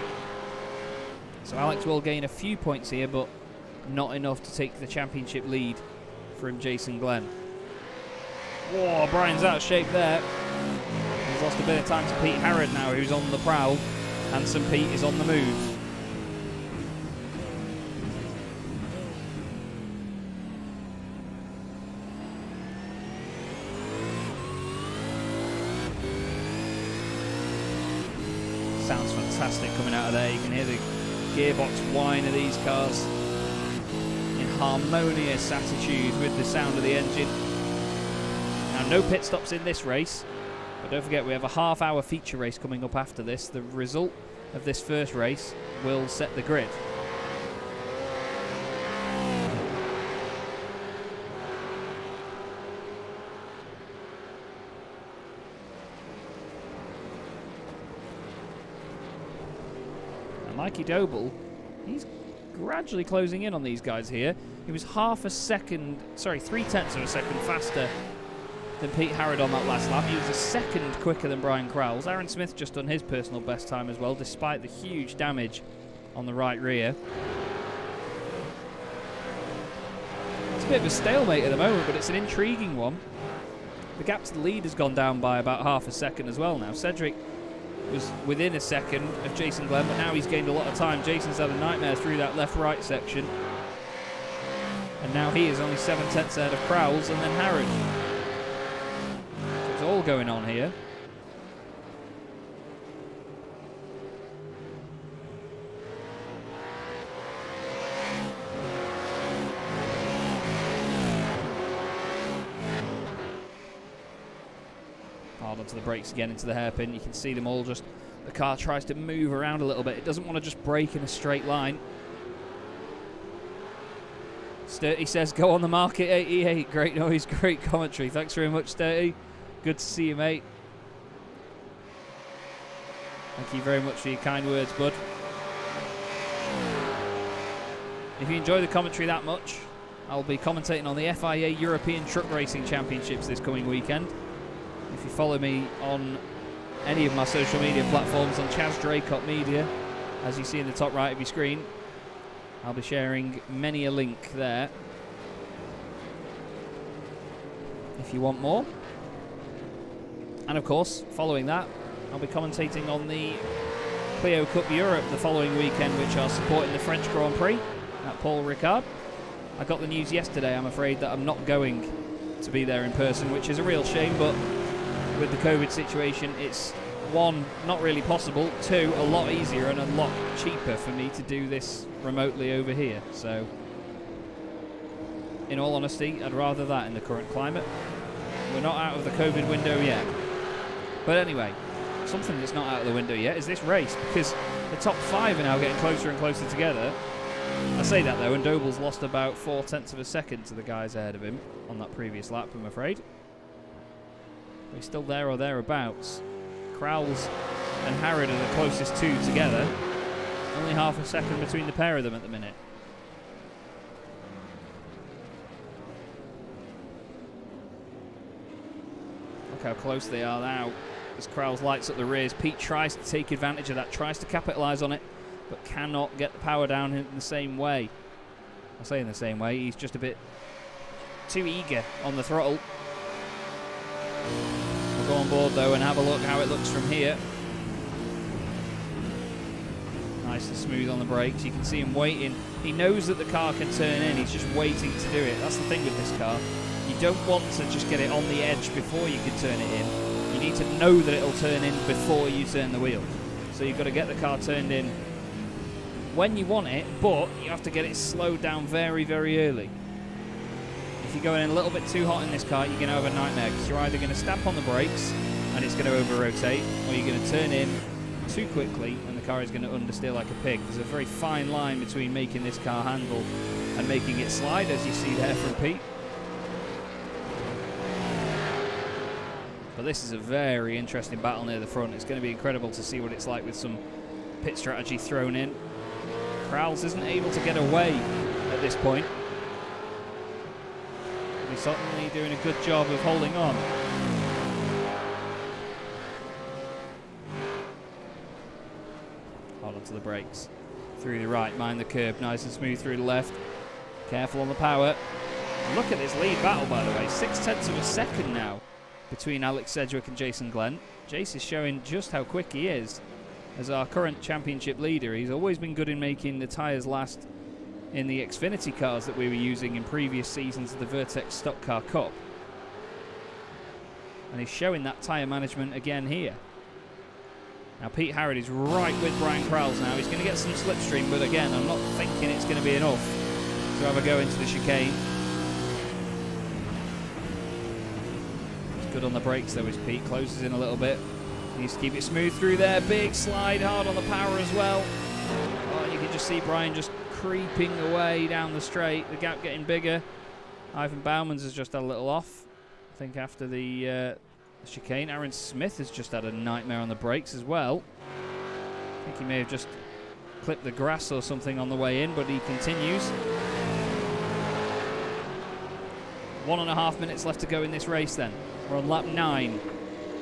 So Alex will gain a few points here, but not enough to take the championship lead from Jason Glenn. Whoa, Brian's out of shape there. He's lost a bit of time to Pete Harrod now, who's on the prowl. Handsome Pete is on the move. Sounds fantastic coming out of there. You can hear the gearbox whine of these cars in harmonious attitude with the sound of the engine. Now, no pit stops in this race, but don't forget we have a half-hour feature race coming up after this. The result of this first race will set the grid. And Mikey Doble, he's gradually closing in on these guys here. He was 3/10 of a second faster than Pete Harrod on that last lap. He was a second quicker than Brian Crowles. Aaron Smith just done his personal best time as well, despite the huge damage on the right rear. It's a bit of a stalemate at the moment, but it's an intriguing one. The gap to the lead has gone down by about half a second as well now. Cedric was within a second of Jason Glenn, but now he's gained a lot of time. Jason's had a nightmare through that left-right section. And now he is only 7/10 ahead of Crowles and then Harrod. So it's all going on here. Hard onto the brakes again into the hairpin. You can see them all just, the car tries to move around a little bit. It doesn't want to just brake in a straight line. Sturty says, go on the market 88. Great noise, great commentary. Thanks very much, Sturty. Good to see you, mate. Thank you very much for your kind words, bud. If you enjoy the commentary that much, I'll be commentating on the FIA European Truck Racing Championships this coming weekend. If you follow me on any of my social media platforms on Chaz Draycott Media, as you see in the top right of your screen, I'll be sharing many a link there if you want more. And of course, following that, I'll be commentating on the Clio Cup Europe the following weekend, which are supporting the French Grand Prix at Paul Ricard. I got the news yesterday, I'm afraid, that I'm not going to be there in person, which is a real shame, but with the COVID situation, it's one, not really possible, two, a lot easier and a lot cheaper for me to do this remotely over here. So, in all honesty, I'd rather that in the current climate. We're not out of the COVID window yet. But anyway, something that's not out of the window yet is this race, because the top five are now getting closer and closer together. I say that though, and Doble's lost about 4/10 of a second to the guys ahead of him on that previous lap, I'm afraid. But he's still there or thereabouts. Crowles and Harrod are the closest two together. Only half a second between the pair of them at the minute. Look how close they are now as Crowles lights up the rears. Pete tries to take advantage of that, tries to capitalise on it, but cannot get the power down in the same way. I say in the same way, he's just a bit too eager on the throttle. We'll go on board though and have a look how it looks from here. Nice and smooth on the brakes. You can see him waiting. He knows that the car can turn in. He's just waiting to do it. That's the thing with this car. You don't want to just get it on the edge before you can turn it in. You need to know that it'll turn in before you turn the wheel. So you've got to get the car turned in when you want it, but you have to get it slowed down very, very early. If you're going in a little bit too hot in this car, you're going to have a nightmare, because you're either going to stamp on the brakes and it's going to over-rotate, or you're going to turn in too quickly and the car is going to understeer like a pig. There's a very fine line between making this car handle and making it slide, as you see there from Pete. But this is a very interesting battle near the front. It's going to be incredible to see what it's like with some pit strategy thrown in. Crowles isn't able to get away at this point. He's certainly doing a good job of holding on. Hold on to the brakes. Through the right, mind the curb, nice and smooth through the left. Careful on the power. Look at this lead battle, by the way. 0.6 of a second now between Alex Sedgwick and Jason Glenn. Jace is showing just how quick he is. As our current championship leader, he's always been good in making the tyres last in the Xfinity cars that we were using in previous seasons of the Vertex Stock Car Cup. And he's showing that tyre management again here. Now Pete Harrod is right with Brian Crowles now. He's going to get some slipstream, but again, I'm not thinking it's going to be enough to have a go into the chicane. He's good on the brakes though, is Pete. Closes in a little bit. Needs to keep it smooth through there. Big slide, hard on the power as well. Oh, you can just see Brian just creeping away down the straight. The gap getting bigger. Ivan Bauman's has just had a little off, I think, after the chicane. Aaron Smith has just had a nightmare on the brakes as well. I think he may have just clipped the grass or something on the way in, but he continues. 1.5 minutes left to go in this race then. We're on lap 9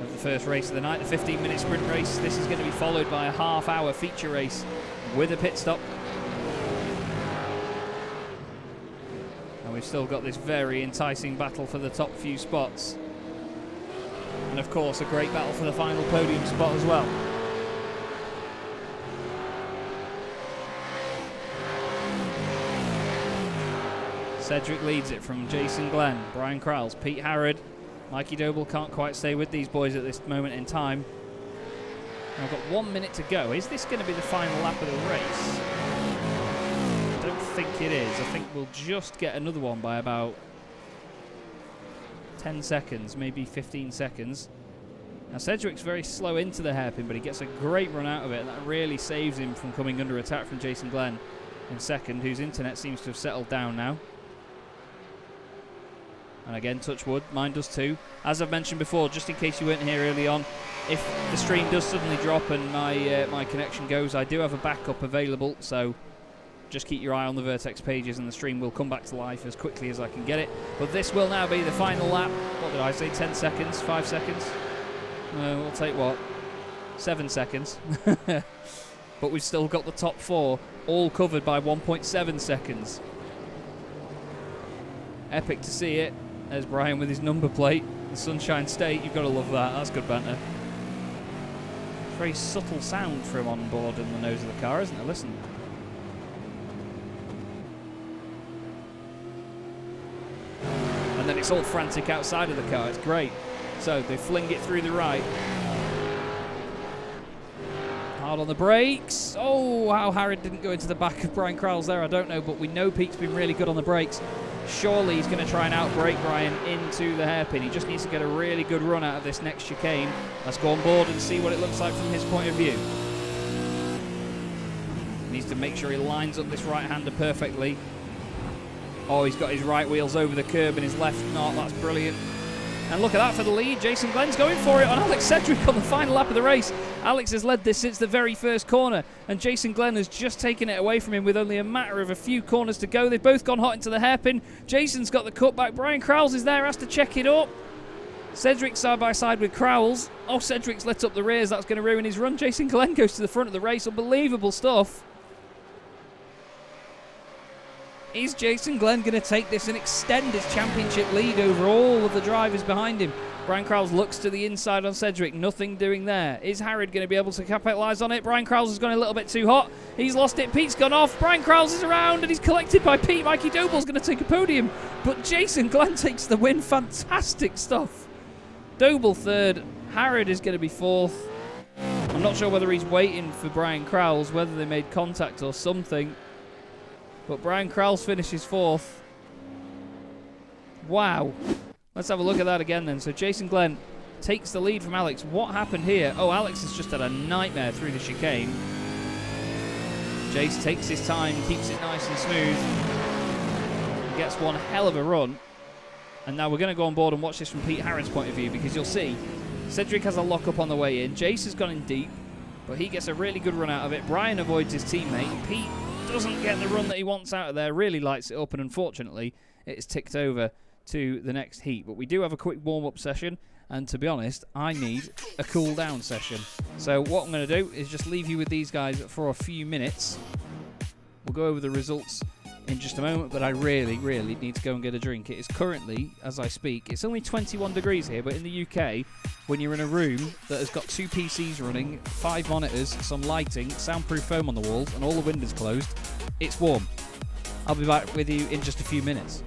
of the first race of the night, the 15-minute sprint race. This is going to be followed by a half-hour feature race with a pit stop. And we've still got this very enticing battle for the top few spots. And of course, a great battle for the final podium spot as well. Cedric leads it from Jason Glenn, Brian Crowles, Pete Harrod. Mikey Doble can't quite stay with these boys at this moment in time. And I've got 1 minute to go. Is this going to be the final lap of the race? I don't think it is. I think we'll just get another one by about 10 seconds, maybe 15 seconds. Now Cedric's very slow into the hairpin, but he gets a great run out of it, and that really saves him from coming under attack from Jason Glenn in second, whose internet seems to have settled down now. And again, touch wood, mine does too. As I've mentioned before, just in case you weren't here early on, if the stream does suddenly drop and my connection goes, I do have a backup available, so just keep your eye on the Vertex pages and the stream will come back to life as quickly as I can get it. But this will now be the final lap. What did I say, 10 seconds, 5 seconds? We'll take what? 7 seconds. But we've still got the top 4, all covered by 1.7 seconds. Epic to see it. There's Brian with his number plate, the Sunshine State. You've got to love that. That's good banter. Very subtle sound from on board in the nose of the car, isn't it? Listen. And then it's all frantic outside of the car. It's great. So they fling it through the right. Hard on the brakes. Oh, how Harrod didn't go into the back of Brian Crowles there, I don't know, but we know Pete's been really good on the brakes. Surely he's going to try and outbrake Brian into the hairpin. He just needs to get a really good run out of this next chicane. Let's go on board and see what it looks like from his point of view. He needs to make sure he lines up this right-hander perfectly. Oh, he's got his right wheels over the curb and his left not. That's brilliant. And look at that for the lead. Jason Glenn's going for it on Alex Sedgwick on the final lap of the race. Alex has led this since the very first corner, and Jason Glenn has just taken it away from him with only a matter of a few corners to go. They've both gone hot into the hairpin. Jason's got the cutback. Brian Crowles is there, has to check it up. Cedric side by side with Crowles. Oh, Cedric's lit up the rears. That's going to ruin his run. Jason Glenn goes to the front of the race. Unbelievable stuff. Is Jason Glenn going to take this and extend his championship lead over all of the drivers behind him? Brian Crowles looks to the inside on Cedric. Nothing doing there. Is Harrod going to be able to capitalise on it? Brian Crowles has gone a little bit too hot. He's lost it. Pete's gone off. Brian Crowles is around and he's collected by Pete. Mikey Doble's going to take a podium. But Jason Glenn takes the win. Fantastic stuff. Doble third. Harrod is going to be fourth. I'm not sure whether he's waiting for Brian Crowles, whether they made contact or something. But Brian Crowles finishes fourth. Wow. Let's have a look at that again then. So Jason Glenn takes the lead from Alex. What happened here? Oh, Alex has just had a nightmare through the chicane. Jace takes his time, keeps it nice and smooth. Gets one hell of a run. And now we're going to go on board and watch this from Pete Harrod's point of view, because you'll see Cedric has a lock-up on the way in. Jace has gone in deep. but he gets a really good run out of it. Brian avoids his teammate. Pete doesn't get the run that he wants out of there, really lights it up, and unfortunately it's ticked over to the next heat. But we do have a quick warm-up session, and to be honest, I need a cool-down session. So what I'm going to do is just leave you with these guys for a few minutes. We'll go over the results in just a moment, but I really need to go and get a drink. It is currently, as I speak, it's only 21 degrees here, but in the UK, when you're in a room that has got 2 PCs running, 5 monitors, some lighting, soundproof foam on the walls, and all the windows closed, it's warm. I'll be back with you in just a few minutes.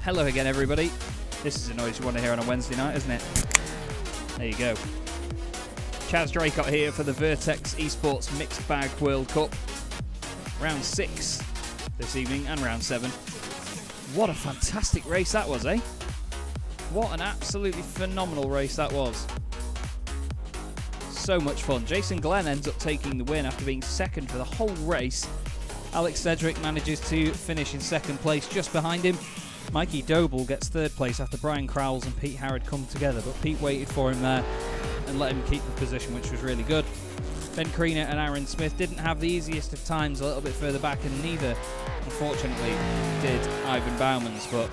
Hello again, everybody. This is a noise you want to hear on a Wednesday night, isn't it? There you go. Chaz Draycott here for the Vertex eSports Mixed Bag World Cup. Round 6 this evening and round 7. What a fantastic race that was, eh? What an absolutely phenomenal race that was. So much fun. Jason Glenn ends up taking the win after being second for the whole race. Alex Cedric manages to finish in second place just behind him. Mikey Doble gets third place after Brian Crowles and Pete Harrod come together, but Pete waited for him there and let him keep the position, which was really good. Ben Kriener and Aaron Smith didn't have the easiest of times a little bit further back, and neither, unfortunately, did Ivan Bauman's, but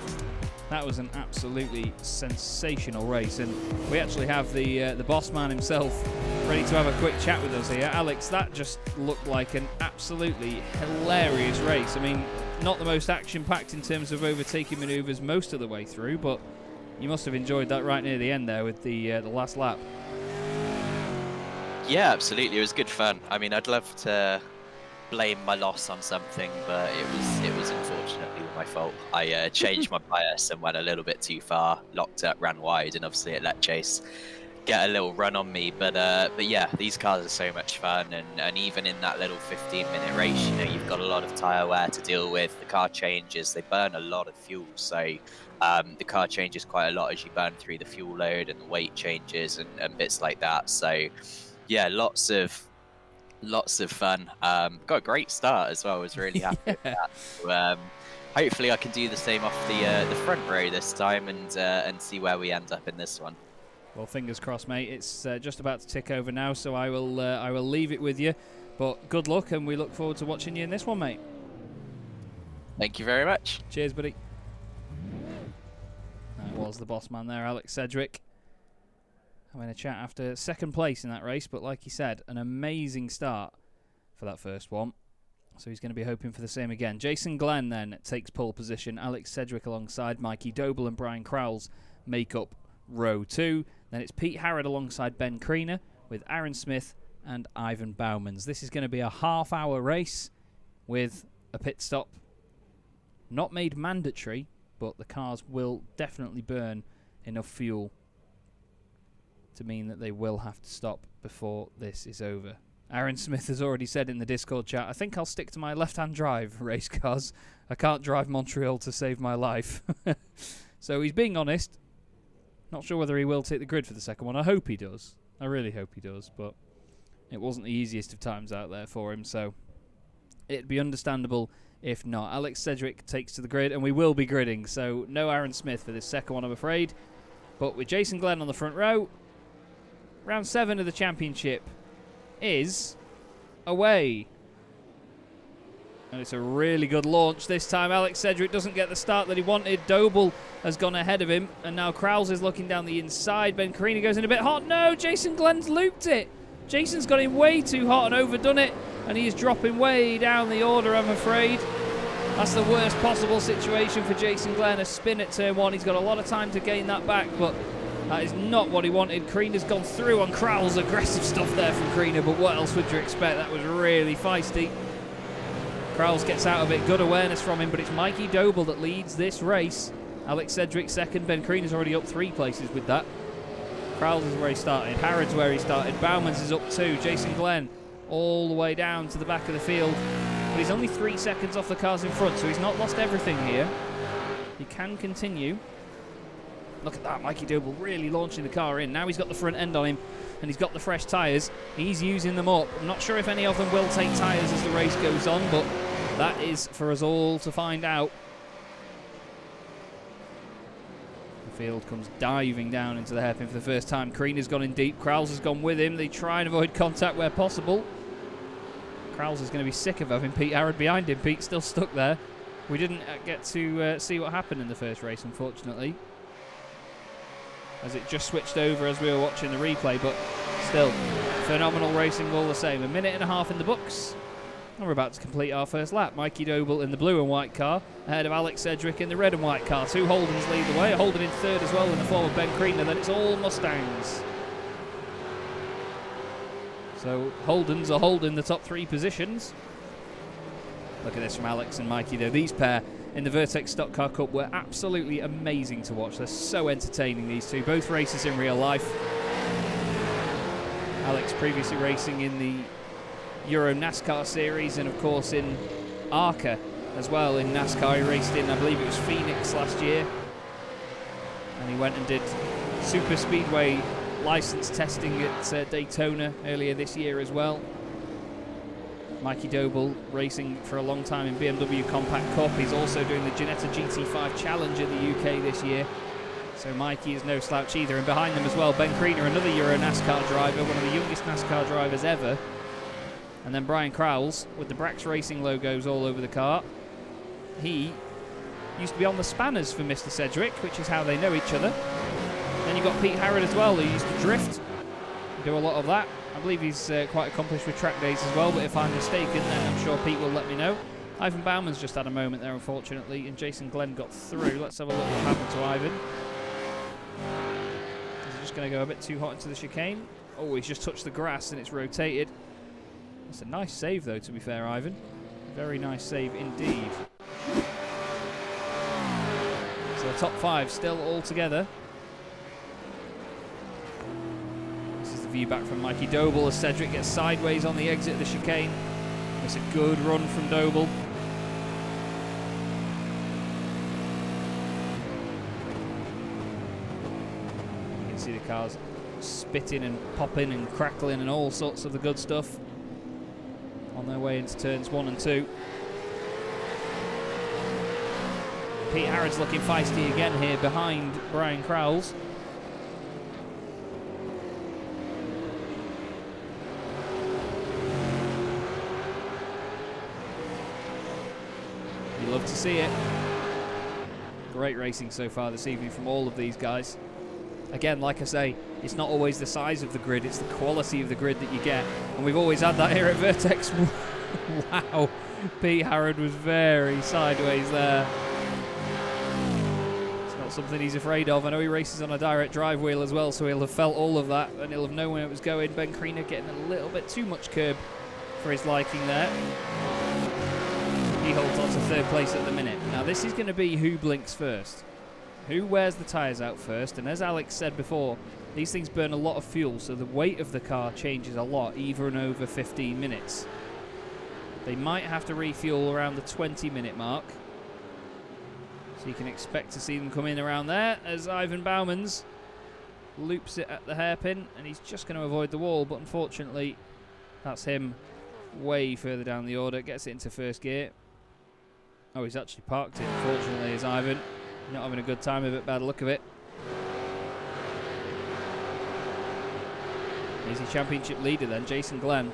that was an absolutely sensational race, and we actually have the boss man himself ready to have a quick chat with us here. Alex, that just looked like an absolutely hilarious race. I mean, not the most action-packed in terms of overtaking manoeuvres most of the way through, but you must have enjoyed that right near the end there with the last lap. Yeah, absolutely. It was good fun. I mean, I'd love to blame my loss on something, but it was unfortunately my fault. I changed my bias and went a little bit too far, locked up, ran wide, and obviously it let Chase get a little run on me. But yeah, these cars are so much fun, and even in that little 15-minute race, you know, you've got a lot of tyre wear to deal with. The car changes, they burn a lot of fuel, so the car changes quite a lot as you burn through the fuel load, and the weight changes and bits like that. So yeah, lots of fun. Got a great start as well. I was really happy with that. So, hopefully I can do the same off the front row this time and see where we end up in this one. Well, fingers crossed, mate. It's just about to tick over now, so I will leave it with you. But good luck, and we look forward to watching you in this one, mate. Thank you very much. Cheers, buddy. That was the boss man there, Alex Sedgwick. Having a chat after second place in that race, but like he said, an amazing start for that first one. So he's going to be hoping for the same again. Jason Glenn then takes pole position. Alex Sedgwick alongside Mikey Doble and Brian Crowles make up row 2. Then it's Pete Harrod alongside Ben Kriener with Aaron Smith and Ivan Bowmans. This is going to be a half-hour race with a pit stop. Not made mandatory, but the cars will definitely burn enough fuel to mean that they will have to stop before this is over. Aaron Smith has already said in the Discord chat, I think I'll stick to my left-hand drive race cars. I can't drive Montreal to save my life. So he's being honest. Not sure whether he will take the grid for the second one. I hope he does. I really hope he does, but it wasn't the easiest of times out there for him, so it'd be understandable if not. Alex Sedgwick takes to the grid, and we will be gridding, so no Aaron Smith for this second one, I'm afraid. But with Jason Glenn on the front row, round 7 of the championship is away. And it's a really good launch this time. Alex Sedgwick doesn't get the start that he wanted. Doble has gone ahead of him, and now Crowles is looking down the inside. Ben Kriener goes in a bit hot. No, Jason Glenn's looped it. Jason's got him way too hot and overdone it, and he is dropping way down the order, I'm afraid. That's the worst possible situation for Jason Glenn. A spin at turn 1. He's got a lot of time to gain that back, but that is not what he wanted. Kriener's gone through on Crowles. Aggressive stuff there from Kriener, but what else would you expect? That was really feisty. Crowles gets out of it. Good awareness from him, but it's Mikey Doble that leads this race. Alex Sedgwick second. Ben Kriener's already up 3 places with that. Crowles is where he started. Harrod's where he started. Bowmans is up 2. Jason Glenn all the way down to the back of the field. But he's only 3 seconds off the cars in front, so he's not lost everything here. He can continue. Look at that, Mikey Doble really launching the car in. Now he's got the front end on him, and he's got the fresh tyres. He's using them up. I'm not sure if any of them will take tyres as the race goes on, but that is for us all to find out. The field comes diving down into the hairpin for the first time. Kriener's gone in deep. Crowles has gone with him. They try and avoid contact where possible. Crowles is going to be sick of having Pete Harrod behind him. Pete's still stuck there. We didn't get to see what happened in the first race, unfortunately, as it just switched over as we were watching the replay, but still, phenomenal racing all the same. 1.5 minutes in the books, and we're about to complete our first lap. Mikey Doble in the blue and white car, ahead of Alex Sedgwick in the red and white car. 2 Holdens lead the way, a Holden in third as well in the form of Ben Kriener. Then it's all Mustangs. So Holdens are holding the top 3 positions. Look at this from Alex and Mikey though. These pair in the Vertex Stock Car Cup were absolutely amazing to watch. They're so entertaining, these two. Both races in real life. Alex previously racing in the Euro NASCAR series and of course in ARCA as well in NASCAR. He raced in, I believe it was Phoenix last year. And he went and did super speedway license testing at Daytona earlier this year as well. Mikey Doble racing for a long time in BMW Compact Cup. He's also doing the Ginetta GT5 Challenge in the UK this year. So Mikey is no slouch either. And behind them as well, Ben Kriener, another Euro NASCAR driver, one of the youngest NASCAR drivers ever. And then Brian Crowles with the Brax Racing logos all over the car. He used to be on the spanners for Mr. Sedgwick, which is how they know each other. Then you've got Pete Harrod as well, who used to drift. Do a lot of that. I believe he's quite accomplished with track days as well, but if I'm mistaken, then I'm sure Pete will let me know. Ivan Bowman's just had a moment there, unfortunately, and Jason Glenn got through. Let's have a look what happened to Ivan. Is he just going to go a bit too hot into the chicane? Oh, he's just touched the grass and it's rotated. That's a nice save, though, to be fair, Ivan. Very nice save indeed. So the top 5 still all together. View back from Mikey Doble as Sedgwick gets sideways on the exit of the chicane. It's a good run from Doble. You can see the cars spitting and popping and crackling and all sorts of the good stuff on their way into turns 1 and 2. Pete Harrod's looking feisty again here behind Brian Crowles. You love to see it. Great racing so far this evening from all of these guys. Again, like I say, it's not always the size of the grid, it's the quality of the grid that you get. And we've always had that here at Vertex. Wow, Pete Harrod was very sideways there. It's not something he's afraid of. I know he races on a direct drive wheel as well, so he'll have felt all of that and he'll have known where it was going. Ben Kriener getting a little bit too much curb for his liking there. He holds on to third place at the minute. Now this is going to be who blinks first. Who wears the tyres out first, and as Alex said before, these things burn a lot of fuel, so the weight of the car changes a lot, even over 15 minutes. They might have to refuel around the 20-minute mark, so you can expect to see them come in around there, as Ivan Bauman's loops it at the hairpin, and he's just going to avoid the wall, but unfortunately, that's him way further down the order, gets it into first gear. Oh, he's actually parked it, unfortunately, is Ivan. Not having a good time of it, bad look of it. He's the championship leader then, Jason Glenn.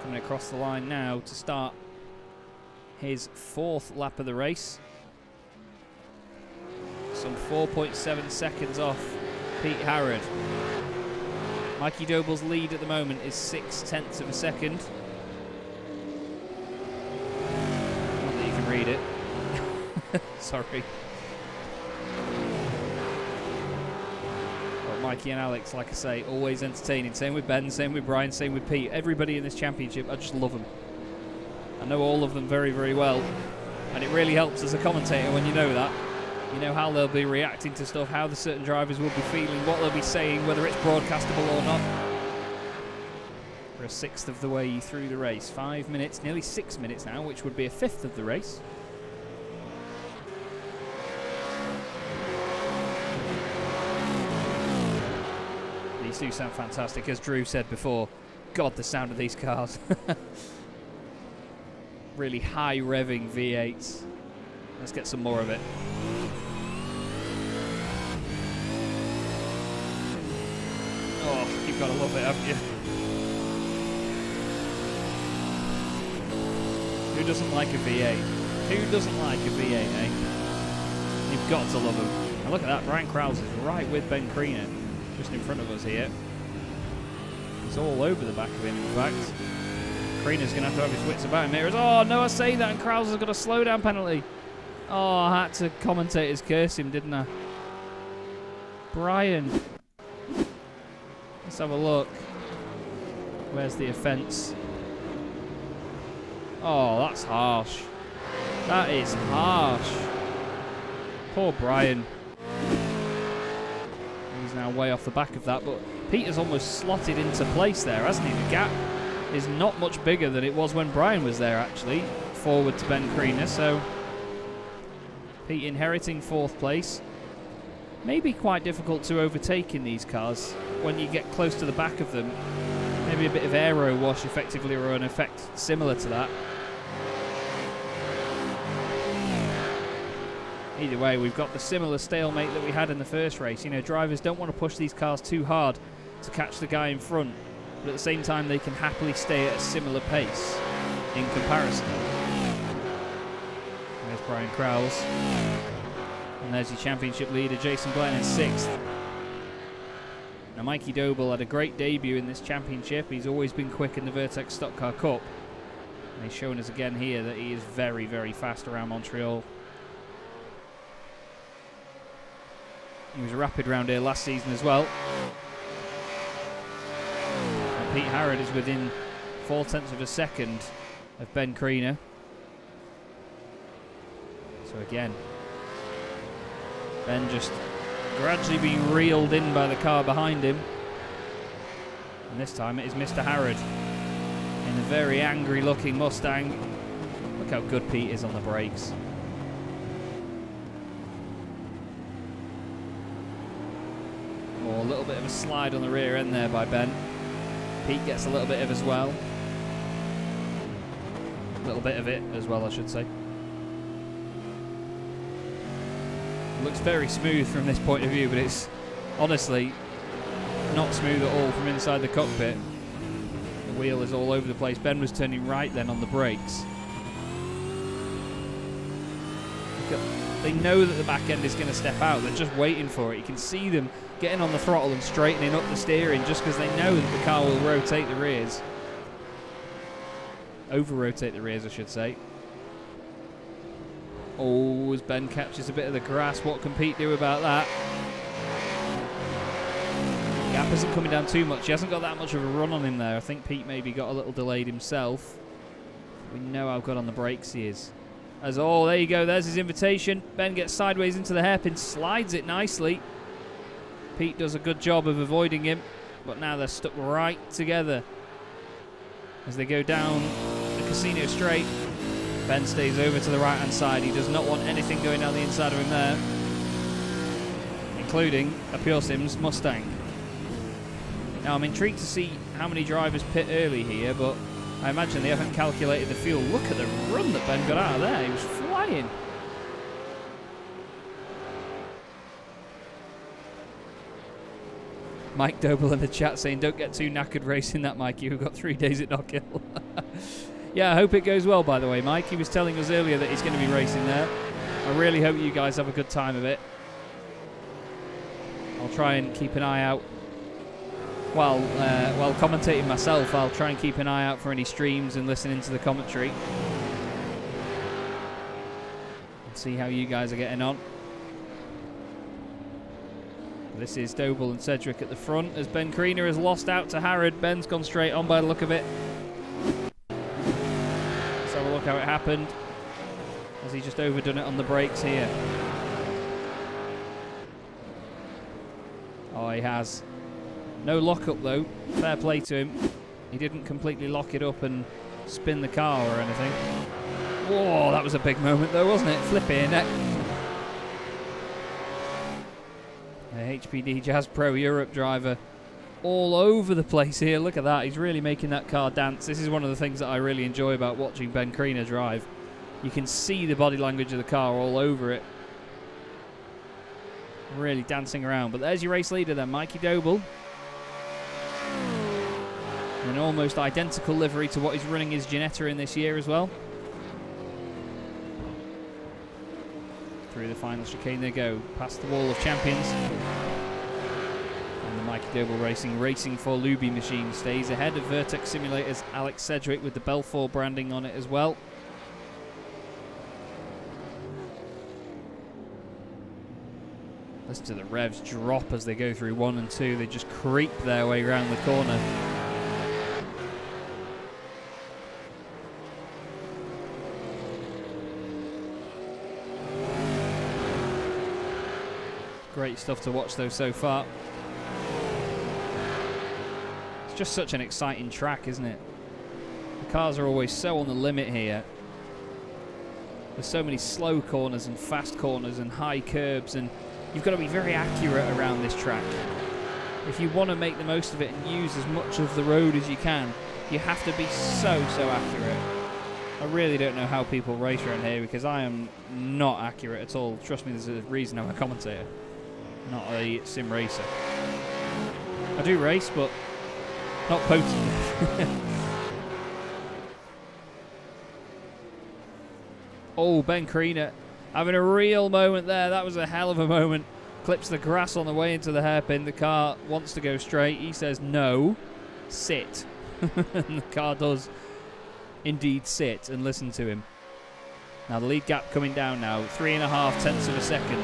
Coming across the line now to start his fourth lap of the race. Some 4.7 seconds off Pete Harrod. Mikey Doble's lead at the moment is 0.6 of a second. Read it. Sorry. But Mikey and Alex, like I say, always entertaining. Same with Ben, same with Brian, same with Pete. Everybody in this championship, I just love them. I know all of them very, very well. And it really helps as a commentator when you know that. You know how they'll be reacting to stuff, how the certain drivers will be feeling, what they'll be saying, whether it's broadcastable or not. We're a sixth of the way through the race. 5 minutes, nearly 6 minutes now, which would be a fifth of the race. These do sound fantastic, as Drew said before. God, the sound of these cars. Really high revving V8s. Let's get some more of it. Oh, you've got to love it, haven't you? Who doesn't like a V8? Who doesn't like a V8, eh? You've got to love them. Now look at that, Brian Krause is right with Ben Kriener, just in front of us here. He's all over the back of him, in fact. Kriener's going to have his wits about him here. Oh, no, I say that, and Krause has got a slowdown penalty. Oh, I had to commentators curse him, didn't I? Brian. Let's have a look. Where's the offence? Oh, that's harsh. That is harsh. Poor Brian. He's now way off the back of that, but Peter's almost slotted into place there, hasn't he? The gap is not much bigger than it was when Brian was there, actually, forward to Ben Kriener, so Pete inheriting fourth place. Maybe quite difficult to overtake in these cars when you get close to the back of them. Maybe a bit of aero wash effectively, or an effect similar to that. Either way, we've got the similar stalemate that we had in the first race. You know, drivers don't want to push these cars too hard to catch the guy in front, but at the same time they can happily stay at a similar pace in comparison. There's Brian Krause. And there's your championship leader, Jason Glenn, in sixth. Now, Mikey Doble had a great debut in this championship. He's always been quick in the Vertex Stock Car Cup. And he's shown us again here that he is very, very fast around Montreal. He was rapid round here last season as well. And Pete Harrod is within 0.4 of a second of Ben Kriener. So again, Ben just gradually being reeled in by the car behind him. And this time it is Mr. Harrod in a very angry looking Mustang. Look how good Pete is on the brakes. Oh, a little bit of a slide on the rear end there by Ben. Pete gets a little bit of it as well. A little bit of it as well, I should say. Looks very smooth from this point of view, but it's honestly not smooth at all from inside the cockpit. The wheel is all over the place. Ben was turning right then on the brakes. They know that the back end is going to step out. They're just waiting for it. You can see them getting on the throttle and straightening up the steering just because they know that the car will rotate the rears. Over-rotate the rears, I should say. Oh, as Ben catches a bit of the grass, what can Pete do about that? Gap isn't coming down too much. He hasn't got that much of a run on him there. I think Pete maybe got a little delayed himself. We know how good on the brakes he is. Oh, there you go. There's his invitation. Ben gets sideways into the hairpin, slides it nicely. Pete does a good job of avoiding him, but now they're stuck right together as they go down the casino straight. Ben stays over to the right-hand side. He does not want anything going down the inside of him there, including a Pure Sims Mustang. Now, I'm intrigued to see how many drivers pit early here, but I imagine they haven't calculated the fuel. Look at the run that Ben got out of there. He was flying. Mike Doble in the chat saying, don't get too knackered racing that, Mikey. We've got 3 days at Knockhill. Yeah, I hope it goes well, by the way, Mike. He was telling us earlier that he's going to be racing there. I really hope you guys have a good time of it. I'll try and keep an eye out. While commentating myself, I'll try and keep an eye out for any streams and listening to the commentary. And see how you guys are getting on. This is Doble and Cedric at the front as Ben Kriener has lost out to Harrod. Ben's gone straight on by the look of it. Let's have a look how it happened. Has he just overdone it on the brakes here? Oh, he has. No lock-up, though. Fair play to him. He didn't completely lock it up and spin the car or anything. Whoa, that was a big moment, though, wasn't it? Flipping neck. HPD Jazz Pro Europe driver all over the place here. Look at that. He's really making that car dance. This is one of the things that I really enjoy about watching Ben Kriener drive. You can see the body language of the car all over it. Really dancing around. But there's your race leader then, Mikey Doble. An almost identical livery to what he's running his Ginetta in this year as well. Through the final chicane they go, past the wall of champions. And the Mikey Doble Racing for Luby machine stays ahead of Vertex Simulators' Alex Cedric with the Belfort branding on it as well. Listen to the revs drop as they go through 1 and 2. They just creep their way around the corner. Great stuff to watch though so far. It's just such an exciting track, isn't it? The cars are always so on the limit here. There's so many slow corners and fast corners and high curbs, and you've got to be very accurate around this track. If you want to make the most of it and use as much of the road as you can, you have to be so accurate. I really don't know how people race around here because I am not accurate at all. Trust me, there's a reason I'm a commentator, not a sim racer. I do race, but not potently. Oh, Ben Kriener having a real moment there. That was a hell of a moment. Clips the grass on the way into the hairpin. The car wants to go straight. He says, no, sit. And the car does indeed sit and listen to him. Now the lead gap coming down now. 3.5 tenths of a second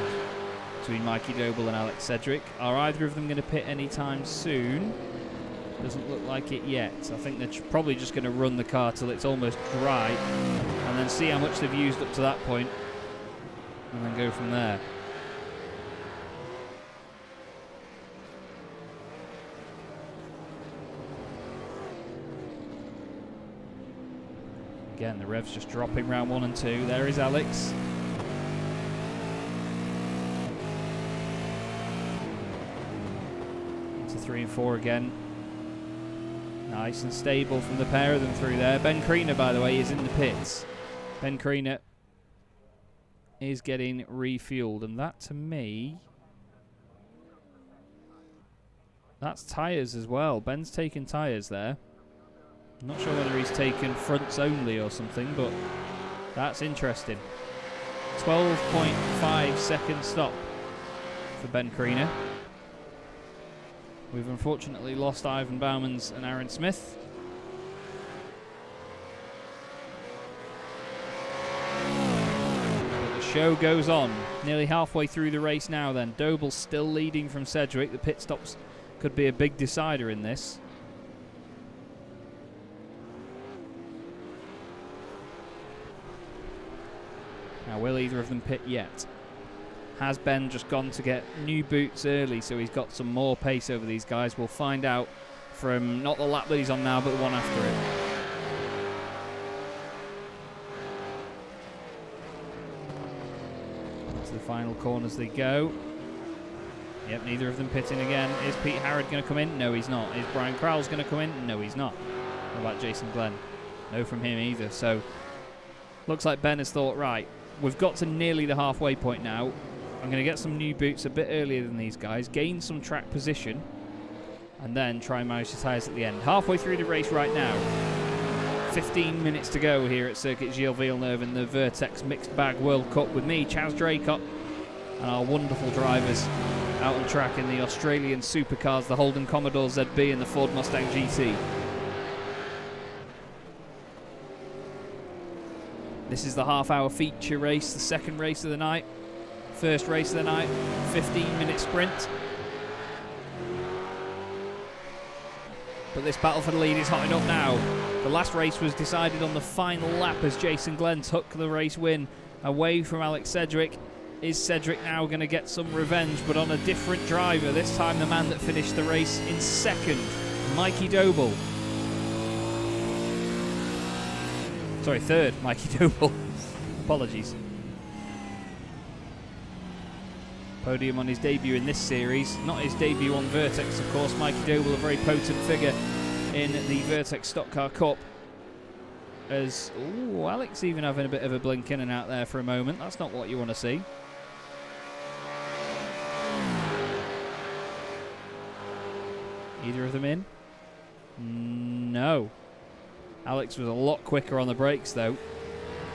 between Mikey Doble and Alex Cedric. Are either of them going to pit anytime soon? Doesn't look like it yet. I think they're probably just going to run the car till it's almost dry and then see how much they've used up to that point and then go from there. Again, the revs just dropping round 1 and 2. There is Alex. Into 3 and 4 again. Nice and stable from the pair of them through there. Ben Kriener, by the way, is in the pits. Ben Kriener is getting refueled, and that to me, that's tyres as well. Ben's taking tyres there. I'm not sure whether he's taken fronts only or something, but that's interesting. 12.5 second stop for Ben Kriener. We've unfortunately lost Ivan Bowmans and Aaron Smith. But the show goes on. Nearly halfway through the race now then. Doble still leading from Sedgwick. The pit stops could be a big decider in this. Now, will either of them pit yet? Has Ben just gone to get new boots early, so he's got some more pace over these guys? We'll find out from not the lap that he's on now, but the one after it. To the final corners they go. Yep, neither of them pitting again. Is Pete Harrod going to come in? No, he's not. Is Brian Crowell's going to come in? No, he's not. What about Jason Glenn? No from him either. So, looks like Ben has thought, right, we've got to nearly the halfway point now. I'm going to get some new boots a bit earlier than these guys, gain some track position, and then try and manage the tyres at the end. Halfway through the race right now. 15 minutes to go here at Circuit Gilles Villeneuve in the Vertex Mixed Bag World Cup with me, Chaz Draycott, and our wonderful drivers out on track in the Australian Supercars, the Holden Commodore ZB and the Ford Mustang GT. This is the half-hour feature race, the second race of the night. First race of the night, 15-minute sprint. But this battle for the lead is hotting up now. The last race was decided on the final lap as Jason Glenn took the race win away from Alex Sedgwick. Is Sedgwick now going to get some revenge, but on a different driver? This time the man that finished the race in second, Mikey Doble. Sorry, third, Mikey Doble. Apologies. Podium on his debut in this series. Not his debut on Vertex, of course. Mikey Doble, a very potent figure in the Vertex Stock Car Cup. As, ooh, Alex even having a bit of a blink in and out there for a moment. That's not what you want to see. Either of them in? No. Alex was a lot quicker on the brakes though,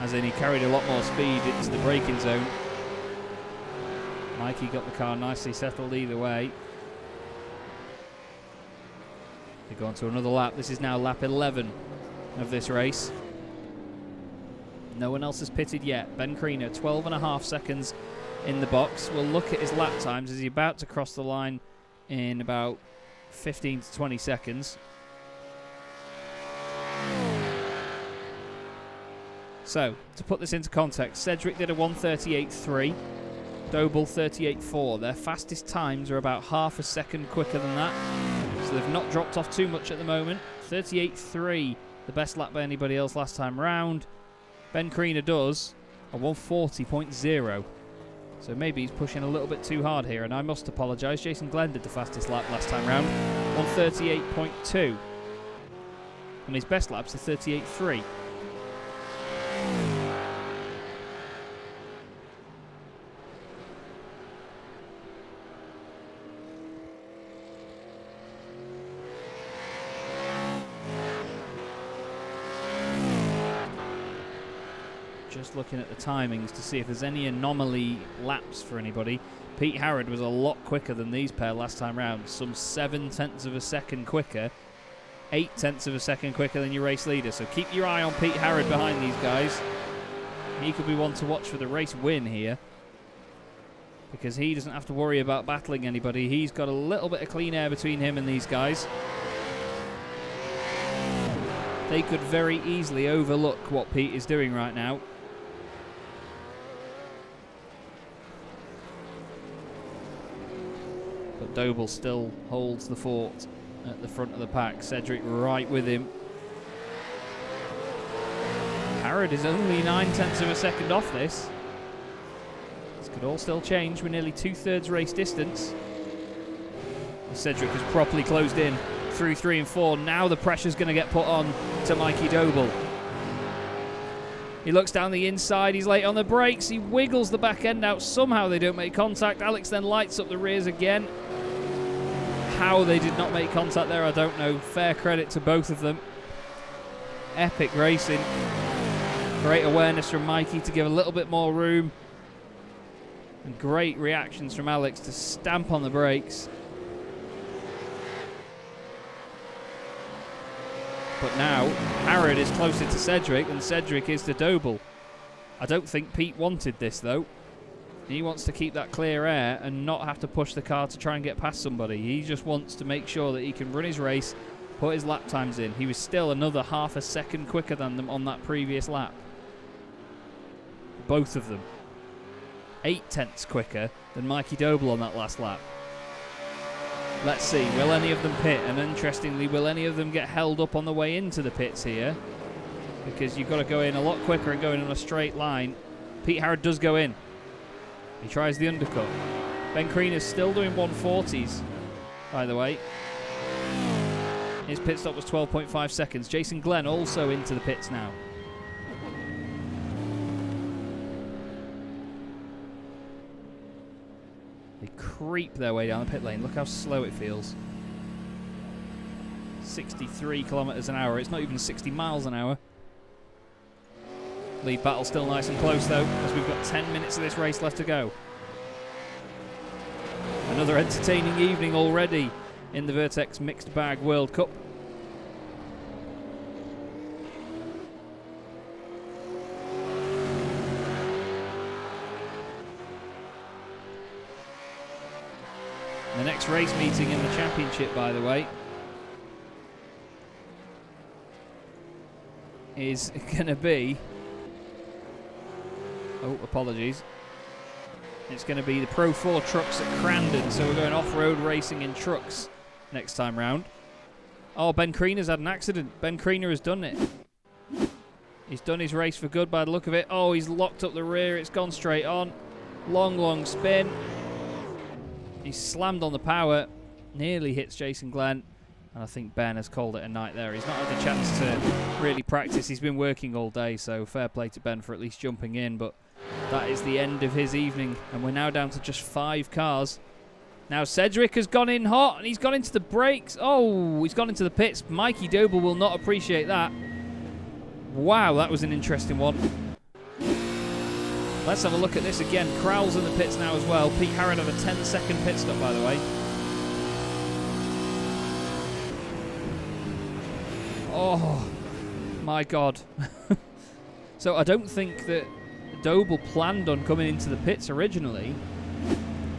as in he carried a lot more speed into the braking zone. Mikey got the car nicely settled either way. They go on to another lap. This is now lap 11 of this race. No one else has pitted yet. Ben Kriener, 12.5 seconds in the box. We'll look at his lap times as he's about to cross the line in about 15 to 20 seconds. So, to put this into context, Sedgwick did a 1:38.3, Doble 38.4. Their fastest times are about half a second quicker than that, so they've not dropped off too much at the moment. 38.3, the best lap by anybody else last time round. Ben Kriener does a 1:40.0, so maybe he's pushing a little bit too hard here, and I must apologise. Jason Glenn did the fastest lap last time round, 1:38.2, and his best lap's a 38.3. Just looking at the timings to see if there's any anomaly laps for anybody. Pete Harrod was a lot quicker than these pair last time round, some 0.7 of a second quicker, 0.8 of a second quicker than your race leader. So keep your eye on Pete Harrod behind these guys. He could be one to watch for the race win here, because he doesn't have to worry about battling anybody. He's got a little bit of clean air between him and these guys. They could very easily overlook what Pete is doing right now. But Doble still holds the fort at the front of the pack. Sedgwick right with him. Harrod is only 0.9 of a second off this. This could all still change. We're nearly 2/3 race distance. Sedgwick has properly closed in through 3 and 4. Now the pressure's going to get put on to Mikey Doble. He looks down the inside. He's late on the brakes. He wiggles the back end out. Somehow they don't make contact. Alex then lights up the rears again. How they did not make contact there, I don't know. Fair credit to both of them. Epic racing. Great awareness from Mikey to give a little bit more room. And great reactions from Alex to stamp on the brakes. But now, Harrod is closer to Cedric than Cedric is to Doble. I don't think Pete wanted this, though. He wants to keep that clear air and not have to push the car to try and get past somebody. He just wants to make sure that he can run his race, put his lap times in. He was still another half a second quicker than them on that previous lap. Both of them. 8/10 quicker than Mikey Doble on that last lap. Let's see, will any of them pit? And interestingly, will any of them get held up on the way into the pits here? Because you've got to go in a lot quicker and go in on a straight line. Pete Harrod does go in. He tries the undercut. Ben Crean is still doing 140s, by the way. His pit stop was 12.5 seconds. Jason Glenn also into the pits now. They creep their way down the pit lane. Look how slow it feels. 63 kilometers an hour. It's not even 60 miles an hour. Lead battle still nice and close, though, as we've got 10 minutes of this race left to go. Another entertaining evening already in the Vertex Mixed Bag World Cup. The next race meeting in the championship, by the way, is going to be... Oh, apologies. It's going to be the Pro 4 trucks at Crandon, so we're going off-road racing in trucks next time round. Oh, Ben Creener's had an accident. Ben Creener has done it. He's done his race for good by the look of it. Oh, he's locked up the rear. It's gone straight on. Long, long spin. He's slammed on the power. Nearly hits Jason Glenn. And I think Ben has called it a night there. He's not had the chance to really practice. He's been working all day, so fair play to Ben for at least jumping in. But that is the end of his evening, and we're now down to just 5 cars. Now Cedric has gone in hot, and he's gone into the brakes. Oh, he's gone into the pits. Mikey Doble will not appreciate that. Wow, that was an interesting one. Let's have a look at this again. Crowell's in the pits now as well. Pete Harrod had a 10-second pit stop, by the way. Oh, my God. So I don't think that Doble planned on coming into the pits originally,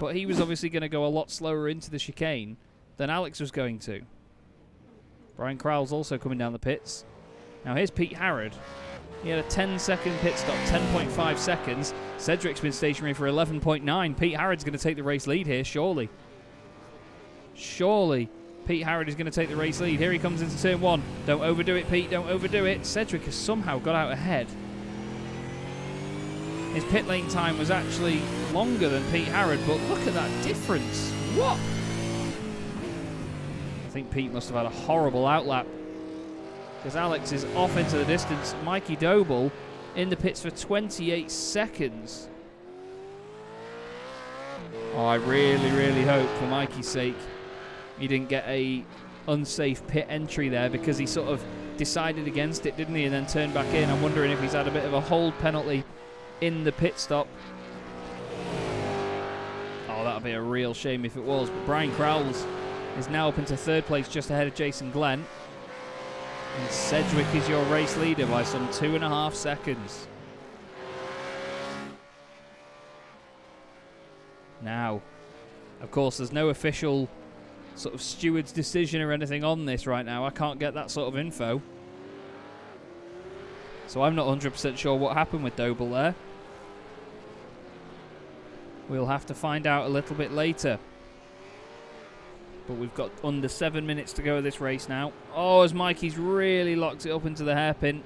but he was obviously going to go a lot slower into the chicane than Alex was going to. Brian Crowell's also coming down the pits. Now here's Pete Harrod. He had a 10-second pit stop, 10.5 seconds. Cedric's been stationary for 11.9. Pete Harrod's going to take the race lead here, surely. Surely Pete Harrod is going to take the race lead. Here he comes into turn 1. Don't overdo it, Pete, don't overdo it. Cedric has somehow got out ahead. His pit lane time was actually longer than Pete Harrod, but look at that difference. What? I think Pete must have had a horrible outlap, because Alex is off into the distance. Mikey Doble in the pits for 28 seconds. Oh, I really, really hope, for Mikey's sake, he didn't get a unsafe pit entry there, because he sort of decided against it, didn't he, and then turned back in. I'm wondering if he's had a bit of a hold penalty in the pit stop. Oh, that would be a real shame if it was. But Brian Crowell is now up into 3rd place, just ahead of Jason Glenn. And Cedric is your race leader by some 2.5 seconds. Now, of course, there's no official sort of steward's decision or anything on this right now. I can't get that sort of info. So I'm not 100% sure what happened with Doble there. We'll have to find out a little bit later. But we've got under 7 minutes to go of this race now. Oh, as Mikey's really locked it up into the hairpin.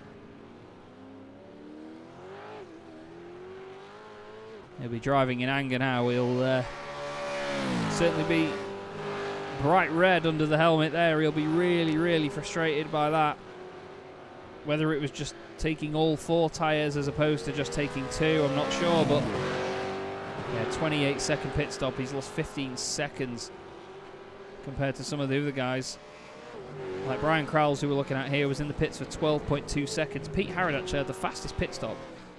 He'll be driving in anger now. He'll certainly be bright red under the helmet there. He'll be really, really frustrated by that. Whether it was just taking all 4 tyres as opposed to just taking 2, I'm not sure, but yeah, 28-second pit stop. He's lost 15 seconds compared to some of the other guys. Like Brian Crowles, who we're looking at here, was in the pits for 12.2 seconds. Pete Harrod actually had the fastest pit stop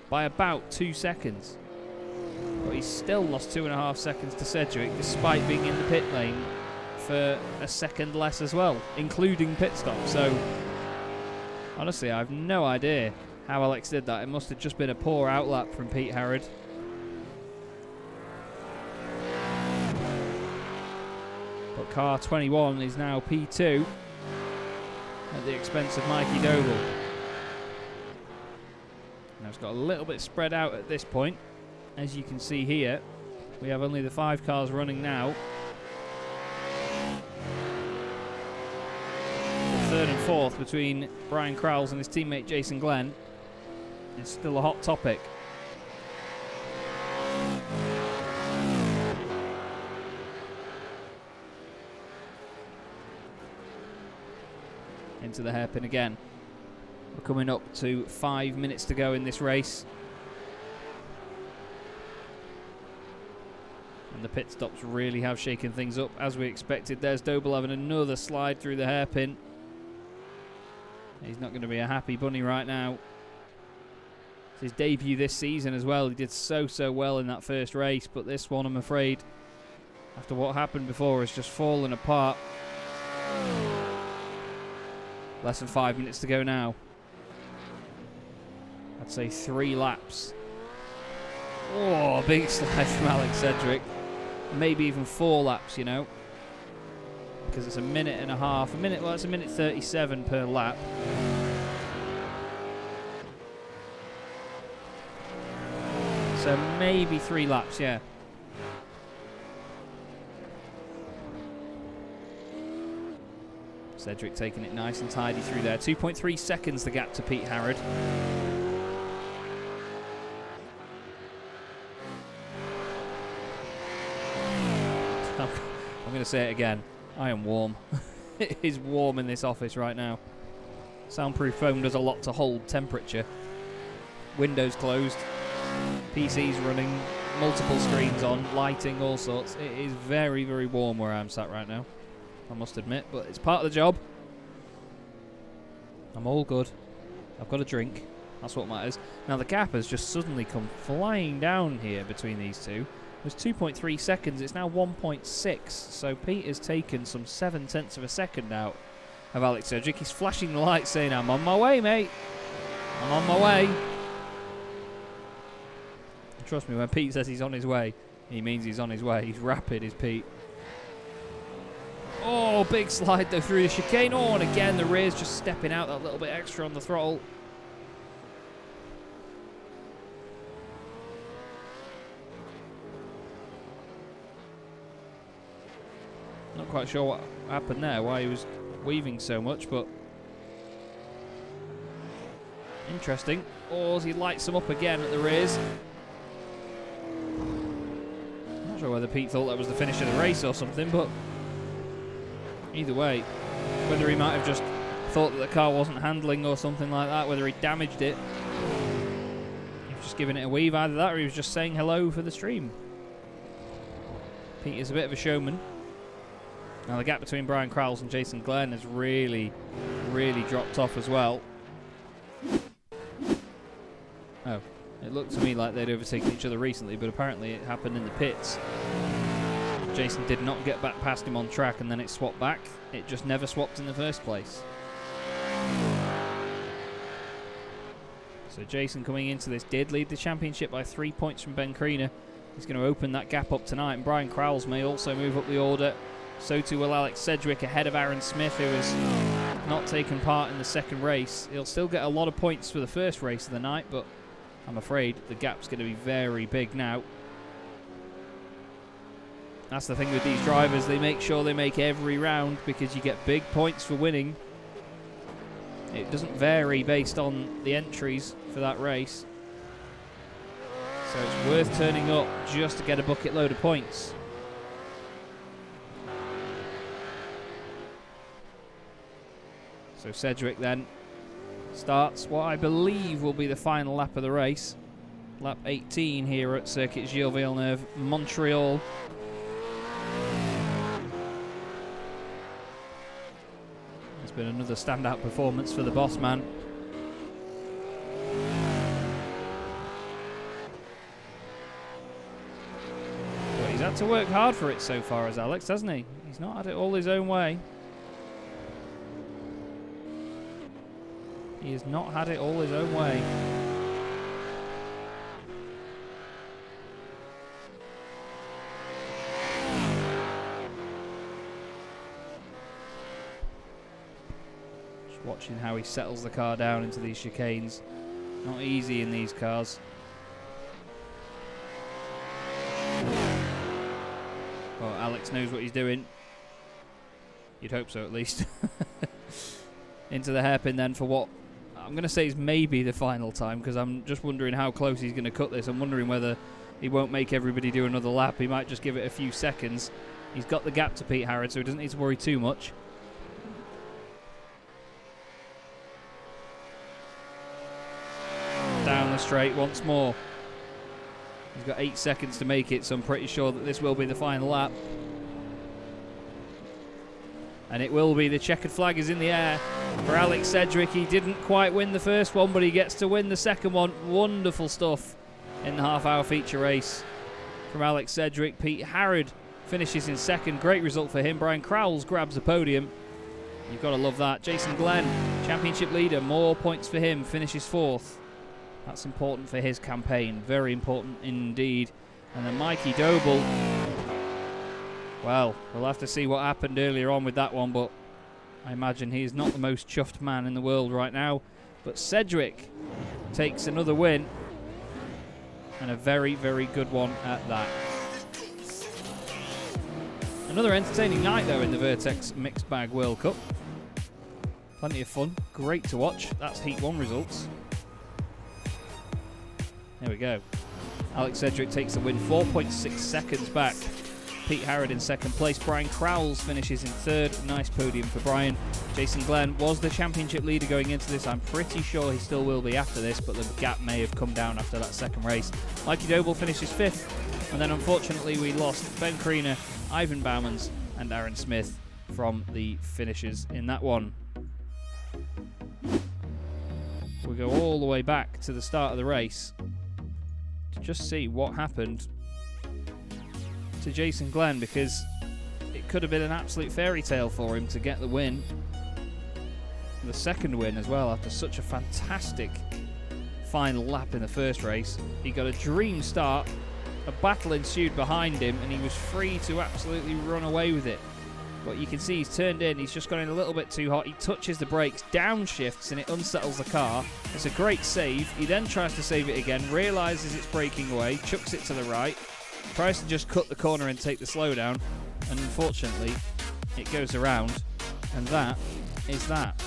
by about 2 seconds. But he's still lost 2.5 seconds to Cedric, despite being in the pit lane for a second less as well, including pit stop. So, honestly, I have no idea how Alex did that. It must have just been a poor outlap from Pete Harrod. But car 21 is now P2 at the expense of Mikey Doble. Now it's got a little bit spread out at this point. As you can see here, we have only the 5 cars running now. The 3rd and 4th between Brian Crowles and his teammate Jason Glenn is still a hot topic. Into the hairpin again. We're coming up to 5 minutes to go in this race. And the pit stops really have shaken things up as we expected. There's Doble having another slide through the hairpin. He's not going to be a happy bunny right now. It's his debut this season as well. He did so well in that first race, but this one, I'm afraid, after what happened before, has just fallen apart. Less than 5 minutes to go now. I'd say 3 laps. Oh, big slide from Alex Cedric. Maybe even 4 laps, you know. Because it's a minute and a half. Well, it's a minute 37 per lap. So maybe 3 laps, yeah. Cedric taking it nice and tidy through there. 2.3 seconds the gap to Pete Harrod. I'm going to say it again. I am warm. It is warm in this office right now. Soundproof foam does a lot to hold temperature. Windows closed. PCs running. Multiple screens on. Lighting, all sorts. It is very warm where I'm sat right now, I must admit, but it's part of the job. I'm all good. I've got a drink. That's what matters. Now the gap has just suddenly come flying down here between these two. It was 2.3 seconds. It's now 1.6. So Pete has taken some 7/10 of a second out of Alex Cedric. He's flashing the lights saying, I'm on my way, mate. I'm on my way. And trust me, when Pete says he's on his way, he means he's on his way. He's rapid, is Pete. Oh, big slide though through the chicane. Oh, and again the rear's just stepping out that little bit extra on the throttle. Not quite sure what happened there, why he was weaving so much, but interesting. Oh, as he lights them up again at the rears. Not sure whether Pete thought that was the finish of the race or something, but either way, whether he might have just thought that the car wasn't handling or something like that, whether he damaged it, he was just giving it a weave, either that or he was just saying hello for the stream. Pete is a bit of a showman. Now the gap between Brian Crowles and Jason Glenn has really dropped off as well. Oh, it looked to me like they'd overtaken each other recently, but apparently it happened in the pits. Jason did not get back past him on track and then it swapped back. It just never swapped in the first place. So Jason coming into this did lead the championship by 3 points from Ben Kriener. He's going to open that gap up tonight, and Brian Crowles may also move up the order. So too will Alex Cedric ahead of Aaron Smith, who has not taken part in the second race. He'll still get a lot of points for the first race of the night, but I'm afraid the gap's going to be very big now. That's the thing with these drivers, they make sure they make every round because you get big points for winning. It doesn't vary based on the entries for that race. So it's worth turning up just to get a bucket load of points. So Cedric then starts what I believe will be the final lap of the race. Lap 18 here at Circuit Gilles Villeneuve, Montreal. It's been another standout performance for the boss man. But he's had to work hard for it so far as Alex, hasn't he? He's not had it all his own way. He has not had it all his own way. Just watching how he settles the car down into these chicanes. Not easy in these cars. Well, Alex knows what he's doing. You'd hope so, at least. Into the hairpin then for what I'm going to say is maybe the final time, because I'm just wondering how close he's going to cut this. I'm wondering whether he won't make everybody do another lap. He might just give it a few seconds. He's got the gap to Pete Harrod, so he doesn't need to worry too much. Down the straight once more. He's got 8 seconds to make it, so I'm pretty sure that this will be the final lap. And it will be. The checkered flag is in the air for Alex Sedgwick. He didn't quite win the first one, but he gets to win the second one. Wonderful stuff in the half-hour feature race from Alex Sedgwick. Pete Harrod finishes in second. Great result for him. Brian Crowles grabs the podium. You've got to love that. Jason Glenn, championship leader. More points for him. Finishes fourth. That's important for his campaign. Very important indeed. And then Mikey Doble. Well, we'll have to see what happened earlier on with that one, but I imagine he's not the most chuffed man in the world right now. But Sedgwick takes another win, and a very, very good one at that. Another entertaining night, though, in the Vertex Mixed Bag World Cup. Plenty of fun. Great to watch. That's Heat 1 results. There we go. Alex Sedgwick takes the win, 4.6 seconds back. Pete Harrod in second place. Brian Crowles finishes in third. Nice podium for Brian. Jason Glenn was the championship leader going into this. I'm pretty sure he still will be after this, but the gap may have come down after that second race. Mikey Doble finishes fifth. And then unfortunately we lost Ben Kriener, Ivan Bowmans and Aaron Smith from the finishers in that one. We go all the way back to the start of the race to just see what happened to Jason Glenn, because it could have been an absolute fairy tale for him to get the win, the second win as well, after such a fantastic final lap in the first race. He got a dream start, a battle ensued behind him, and he was free to absolutely run away with it. But you can see he's turned in, he's just gone in a little bit too hot. He touches the brakes, downshifts, and it unsettles the car. It's a great save. He then tries to save it again, realises it's breaking away, chucks it to the right, tries to just cut the corner and take the slowdown, and unfortunately it goes around, and that is that.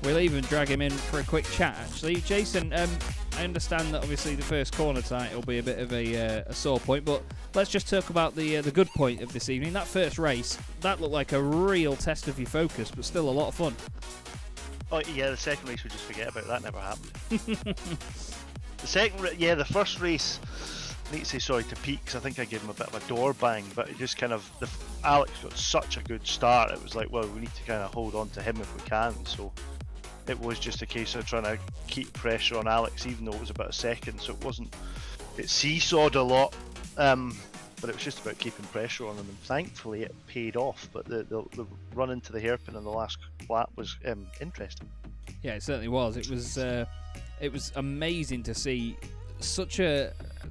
We'll even drag him in for a quick chat, actually. Jason, I understand that obviously the first corner tonight will be a bit of a sore point, but let's just talk about the good point of this evening. That first race, that looked like a real test of your focus, but still a lot of fun. Oh yeah, the second race, we just forget about that, never happened. The first race, I need to say sorry to Pete, because I think I gave him a bit of a door bang, but it just kind of, Alex got such a good start, it was like, well, we need to kind of hold on to him if we can, so it was just a case of trying to keep pressure on Alex, even though it was about a second, so it seesawed a lot, but it was just about keeping pressure on him, and thankfully it paid off. But the run into the hairpin in the last lap was interesting. Yeah, it certainly was. It was amazing to see such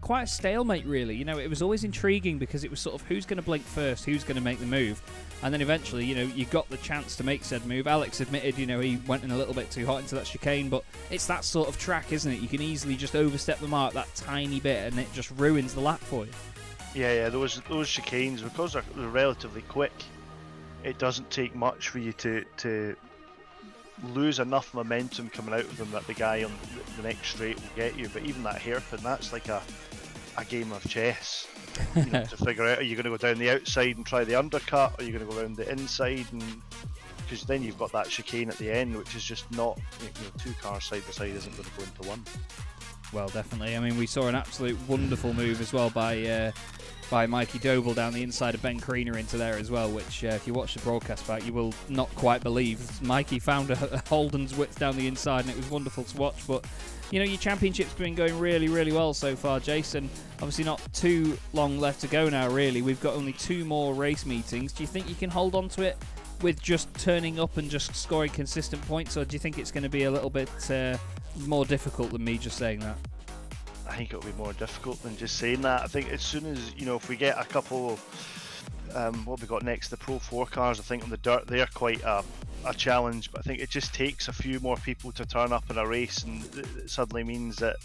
quite a stalemate, really. You know, it was always intriguing because it was sort of who's going to blink first, who's going to make the move, and then eventually, you know, you got the chance to make said move. Alex admitted, you know, he went in a little bit too hot into that chicane, but it's that sort of track, isn't it? You can easily just overstep the mark that tiny bit, and it just ruins the lap for you. Yeah, those chicanes, because they're relatively quick, it doesn't take much for you to lose enough momentum coming out of them that the guy on the next straight will get you. But even that hairpin, that's like a game of chess. You know, to figure out, are you going to go down the outside and try the undercut, or are you going to go around the inside and because then you've got that chicane at the end, which is just not, two cars side by side isn't going to go into one. Well, definitely. I mean, we saw an absolute wonderful move as well by Mikey Doble down the inside of Ben Carina into there as well, which if you watch the broadcast back, you will not quite believe. Mikey found a Holden's width down the inside, and it was wonderful to watch. But your championship's been going really, really well so far, Jason. Obviously not too long left to go now, really. We've got only 2 more race meetings. Do you think you can hold on to it with just turning up and just scoring consistent points, or do you think it's going to be a little bit more difficult than me just saying that? I think it'll be more difficult than just saying that. I think as soon as, if we get a couple, what we got next, the Pro 4 cars, I think on the dirt, they're quite a challenge, but I think it just takes a few more people to turn up in a race, and it suddenly means that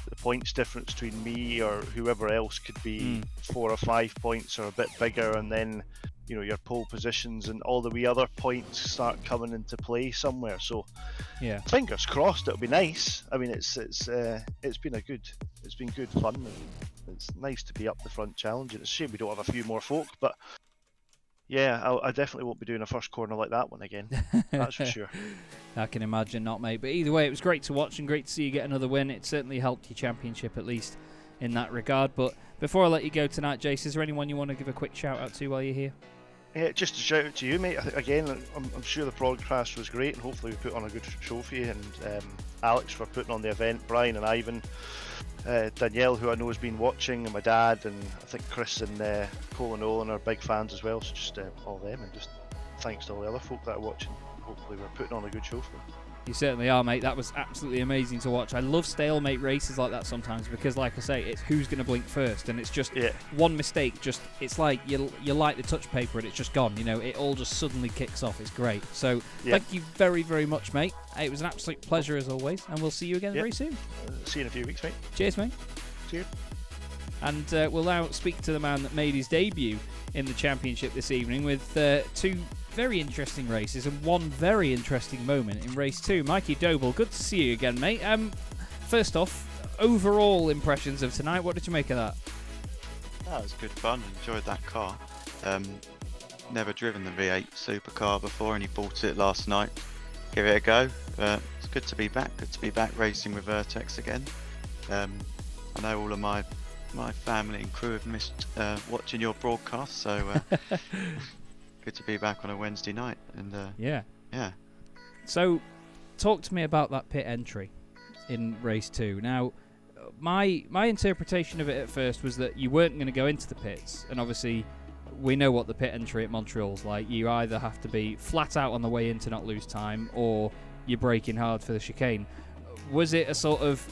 the points difference between me or whoever else could be 4 or 5 points or a bit bigger, and then your pole positions and all the wee other points start coming into play somewhere. So yeah, fingers crossed, it'll be nice. I mean, it's been good fun, and it's nice to be up the front challenge. It's a shame we don't have a few more folk, but yeah, I definitely won't be doing a first corner like that one again. That's for sure. I can imagine not, mate. But either way, it was great to watch and great to see you get another win. It certainly helped your championship, at least in that regard. But before I let you go tonight, Jace, is there anyone you want to give a quick shout out to while you're here? Yeah, just a shout out to you, mate. Again, I'm sure the broadcast was great, and hopefully we put on a good show for you. And Alex for putting on the event, Brian and Ivan, Danielle, who I know has been watching, and my dad, and I think Chris and Cole and Olin are big fans as well. So just all them, and just thanks to all the other folk that are watching. Hopefully we're putting on a good show for them. You certainly are, mate. That was absolutely amazing to watch. I love stalemate races like that sometimes because, like I say, it's who's going to blink first, and it's just one mistake. It's like you light the touch paper and it's just gone. It all just suddenly kicks off. It's great. So thank you very, very much, mate. It was an absolute pleasure as always, and we'll see you again very soon. See you in a few weeks, mate. Cheers, mate. Cheers. And we'll now speak to the man that made his debut in the championship this evening with 2 very interesting races and one very interesting moment in race 2. Mikey Doble, good to see you again, mate. First off, overall impressions of tonight, what did you make of that? That was good fun, enjoyed that car. Never driven the V8 Supercar before, only bought it last night. Give it a go. It's good to be back racing with Vertex again. I know all of my family and crew have missed watching your broadcast, so good to be back on a Wednesday night. And yeah. So, talk to me about that pit entry in race 2. Now, my interpretation of it at first was that you weren't going to go into the pits, and obviously we know what the pit entry at Montreal's like. You either have to be flat out on the way in to not lose time, or you're braking hard for the chicane. Was it a sort of,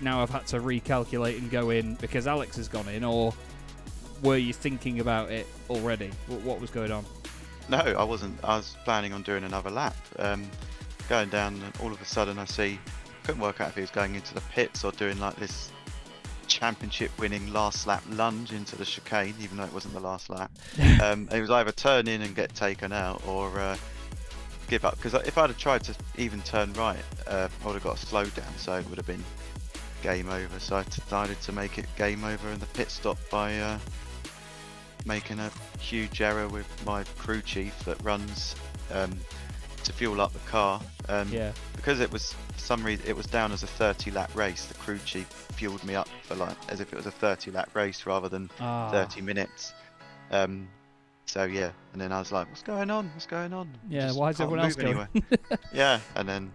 now I've had to recalculate and go in because Alex has gone in, or were you thinking about it already? What was going on? No, I wasn't. I was planning on doing another lap. Going down, and all of a sudden I couldn't work out if he was going into the pits or doing like this championship-winning last lap lunge into the chicane, even though it wasn't the last lap. It was either turn in and get taken out, or give up. Because if I'd have tried to even turn right, I would have got a slowdown, so it would have been game over. So I decided to make it game over in the pit stop by making a huge error with my crew chief that runs to fuel up the car. Because it was, for some reason, it was down as a 30-lap race. The crew chief fueled me up for as if it was a 30-lap race rather than 30 minutes. So yeah, and then I was like, "What's going on? Yeah, why is everyone else going?" Yeah, and then,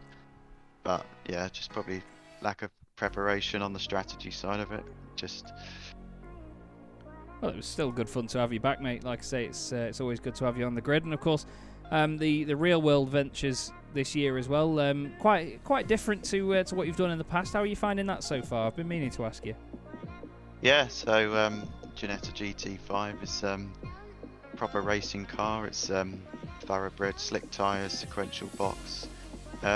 but yeah, just probably lack of preparation on the strategy side of it. Well, it was still good fun to have you back, mate. Like I say, it's always good to have you on the grid, and of course, the real world ventures this year as well. Quite different to what you've done in the past. How are you finding that so far? I've been meaning to ask you. Yeah, so Ginetta GT5 is proper racing car. It's thoroughbred, slick tyres, sequential box.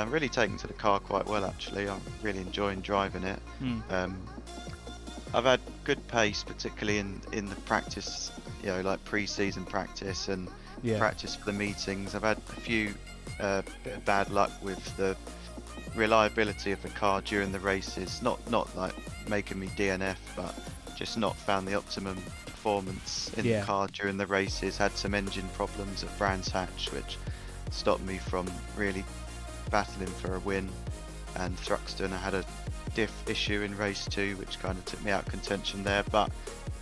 Really taken to the car quite well, actually. I'm really enjoying driving it. I've had good pace, particularly in the practice, like pre-season practice and practice for the meetings. I've had a few bit of bad luck with the reliability of the car during the races. Not like making me DNF, but just not found the optimum performance in the car during the races. Had some engine problems at Brands Hatch, which stopped me from really battling for a win. And Thruxton, I had a diff issue in race 2, which kind of took me out of contention there. But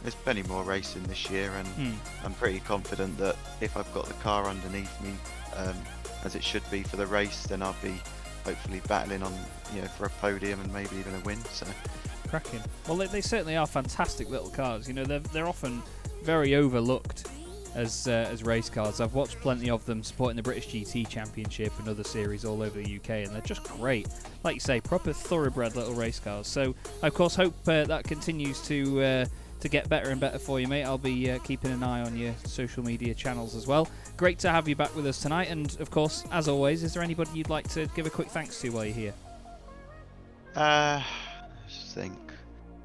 there's plenty more racing this year, and I'm pretty confident that if I've got the car underneath me, as it should be for the race, then I'll be hopefully battling on, for a podium and maybe even a win. So cracking. Well, they certainly are fantastic little cars. They're often very overlooked as race cars. I've watched plenty of them supporting the British GT Championship and other series all over the UK, and they're just great. Like you say, proper thoroughbred little race cars. So I of course hope that continues to get better and better for you, mate. I'll be keeping an eye on your social media channels as well. Great to have you back with us tonight, and of course, as always, is there anybody you'd like to give a quick thanks to while you're here? I just think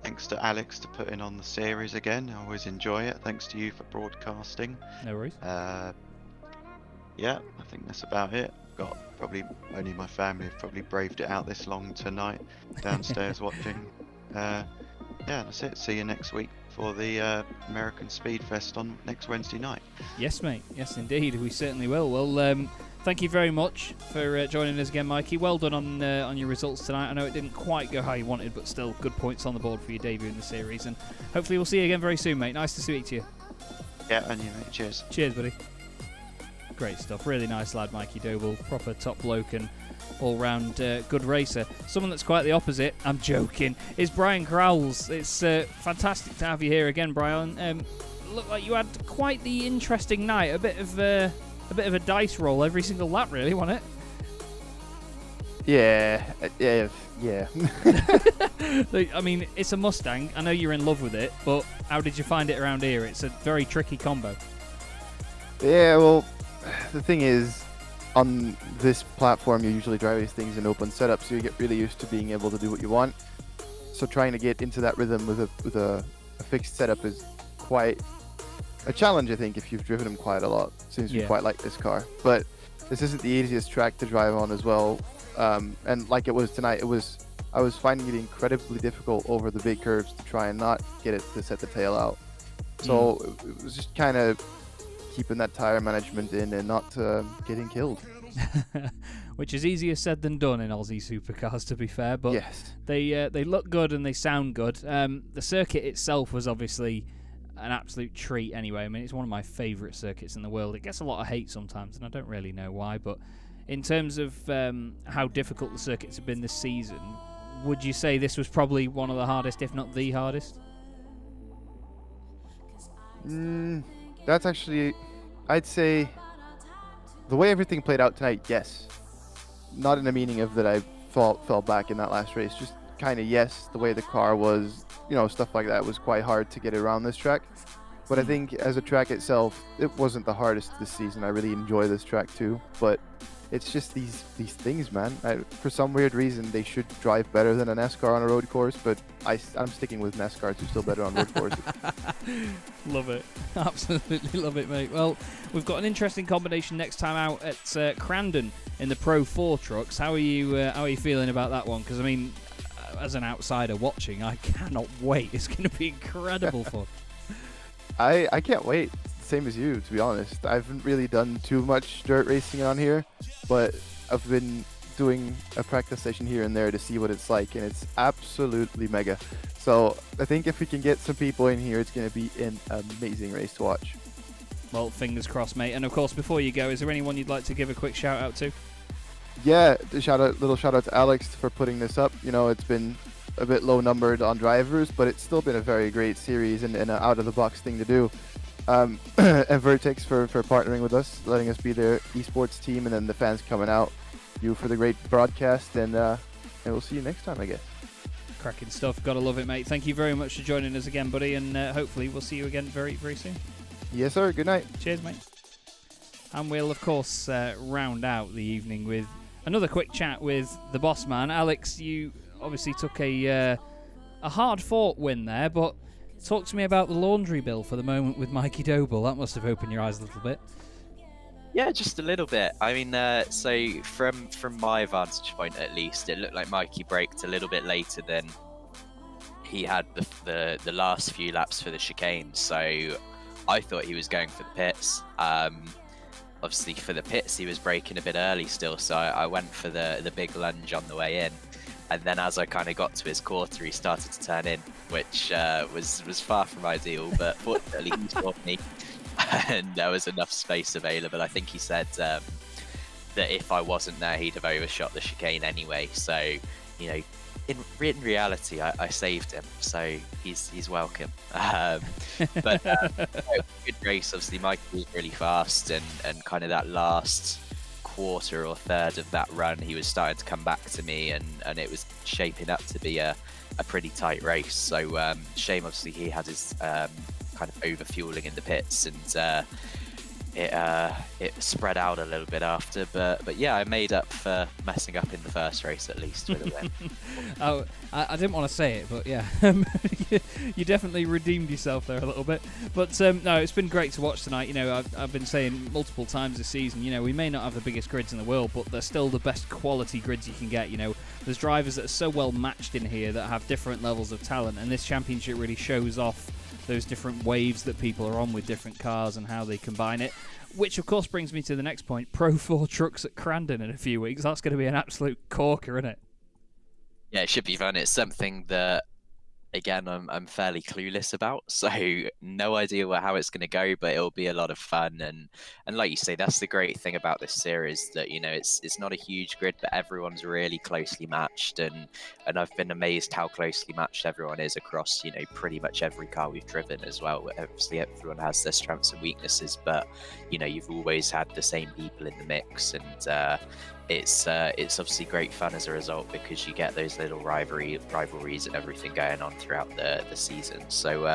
thanks to Alex to putting on the series again. I always enjoy it. Thanks to you for broadcasting. No worries. Yeah, I think that's about it. Got probably only my family have probably braved it out this long tonight downstairs watching. Yeah, that's it. See you next week for the American Speed Fest on next Wednesday night. Yes, mate. Yes, indeed. We certainly will. Well, thank you very much for joining us again, Mikey. Well done on your results tonight. I know it didn't quite go how you wanted, but still good points on the board for your debut in the series. And hopefully we'll see you again very soon, mate. Nice to speak to you. Yeah, and you, mate. Cheers. Cheers, buddy. Great stuff. Really nice lad, Mikey Doble. Proper top bloke and all-round good racer. Someone that's quite the opposite, I'm joking, is Brian Crowles. It's fantastic to have you here again, Brian. Looked like you had quite the interesting night. A bit of a dice roll every single lap, really, wasn't it? Yeah. I mean, it's a Mustang. I know you're in love with it, but how did you find it around here? It's a very tricky combo. Yeah, well, the thing is, on this platform, you usually drive these things in open setup, so you get really used to being able to do what you want. So trying to get into that rhythm with a fixed setup is quite a challenge, I think, if you've driven them quite a lot. Seems to be quite like this car. But this isn't the easiest track to drive on as well. And like it was tonight, I was finding it incredibly difficult over the big curves to try and not get it to set the tail out. So it was just kind of keeping that tire management in and not getting killed. Which is easier said than done in Aussie Supercars, to be fair. But yes, they look good and they sound good. The circuit itself was obviously an absolute treat anyway. I mean, it's one of my favourite circuits in the world. It gets a lot of hate sometimes, and I don't really know why. But in terms of how difficult the circuits have been this season, would you say this was probably one of the hardest, if not the hardest? That's actually, I'd say, the way everything played out tonight, yes. Not in the meaning of that I fell back in that last race, just kind of yes. The way the car was, stuff like that was quite hard to get around this track. But I think as a track itself, it wasn't the hardest this season. I really enjoy this track too. But it's just these things, man. For some weird reason, they should drive better than an NASCAR on a road course, but I'm sticking with NASCARs who are still better on road courses. Love it. Absolutely love it, mate. Well, we've got an interesting combination next time out at Crandon in the Pro 4 trucks. How are you feeling about that one? Because, I mean, as an outsider watching, I cannot wait. It's going to be incredible fun. I can't wait. Same as you, to be honest. I haven't really done too much dirt racing on here, but I've been doing a practice session here and there to see what it's like, and it's absolutely mega. So I think if we can get some people in here, it's going to be an amazing race to watch. Well, fingers crossed, mate. And of course, before you go, is there anyone you'd like to give a quick shout out to? Yeah, little shout out to Alex for putting this up. It's been a bit low numbered on drivers, but it's still been a very great series and an out of the box thing to do. And Vertex for partnering with us, letting us be their eSports team, and then the fans coming out, you for the great broadcast, and we'll see you next time, I guess. Cracking stuff. Gotta love it, mate. Thank you very much for joining us again, buddy, and hopefully we'll see you again very, very soon. Yes, sir. Good night. Cheers, mate. And we'll, of course, round out the evening with another quick chat with the boss man. Alex, you obviously took a hard-fought win there, but talk to me about the laundry bill for the moment with Mikey Doble. That must have opened your eyes a little bit. Yeah, just a little bit. I mean, so from my vantage point at least, it looked like Mikey braked a little bit later than he had the last few laps for the chicane. So I thought he was going for the pits. obviously for the pits he was braking a bit early still, so I went for the big lunge on the way in. And then as I kind of got to his quarter, he started to turn in, which was far from ideal, but fortunately he saw me and there was enough space available. I think he said that if I wasn't there, he'd have overshot the chicane anyway. So, you know, in reality, I saved him, so he's welcome. But good race. Obviously, Michael was really fast, and kind of that last quarter or third of that run, he was starting to come back to me, and it was shaping up to be a pretty tight race. So shame, obviously, he had his kind of over fueling in the pits, and it spread out a little bit after, but yeah, I made up for messing up in the first race at least with a win. Oh, I didn't want to say it, but yeah, you definitely redeemed yourself there a little bit. But no, it's been great to watch tonight. You know, I've been saying multiple times this season, you know, we may not have the biggest grids in the world, but they're still the best quality grids you can get. You know, there's drivers that are so well matched in here that have different levels of talent, and this championship really shows off those different waves that people are on with different cars and how they combine it. Which, of course, brings me to the next point. Pro 4 trucks at Crandon in a few weeks. That's going to be an absolute corker, isn't it? Yeah, it should be fun. It's something that, again, I'm fairly clueless about, so no idea how it's going to go, but it'll be a lot of fun. And like you say, that's the great thing about this series, that, you know, it's not a huge grid, but everyone's really closely matched, and I've been amazed how closely matched everyone is across, you know, pretty much every car we've driven as well. Obviously, everyone has their strengths and weaknesses, but, you know, you've always had the same people in the mix, and it's obviously great fun as a result, because you get those little rivalries and everything going on throughout the season. So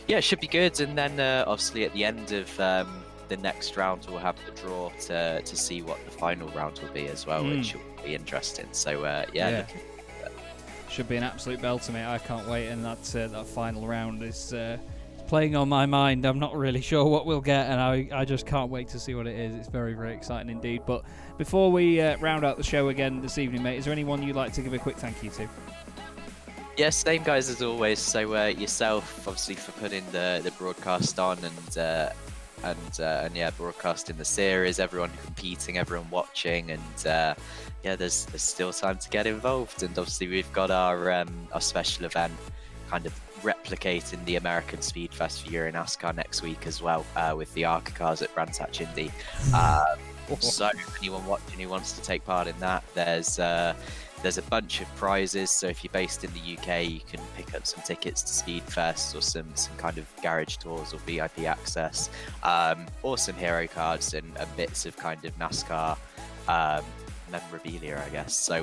yeah, it should be good. And then obviously at the end of the next round, we'll have the draw to see what the final round will be as well, which will be interesting. So yeah. Should be an absolute belter, mate. I can't wait, and that final round is playing on my mind. I'm not really sure what we'll get, and I just can't wait to see what it is. It's very, very exciting indeed. But before we round out the show again this evening, mate, is there anyone you'd like to give a quick thank you to? Yes, same guys as always. So yourself, obviously, for putting the broadcast on, and yeah, broadcasting the series, everyone competing, everyone watching, and yeah, there's still time to get involved. And obviously, we've got our special event, kind of replicating the American Speed Fest for Euro NASCAR next week as well, with the ARCA cars at Brands Hatch Indy. So if anyone watching who wants to take part in that, there's a bunch of prizes. So if you're based in the UK, you can pick up some tickets to Speed Fest, or some kind of garage tours or VIP access, or some hero cards and bits of kind of NASCAR memorabilia, I guess. So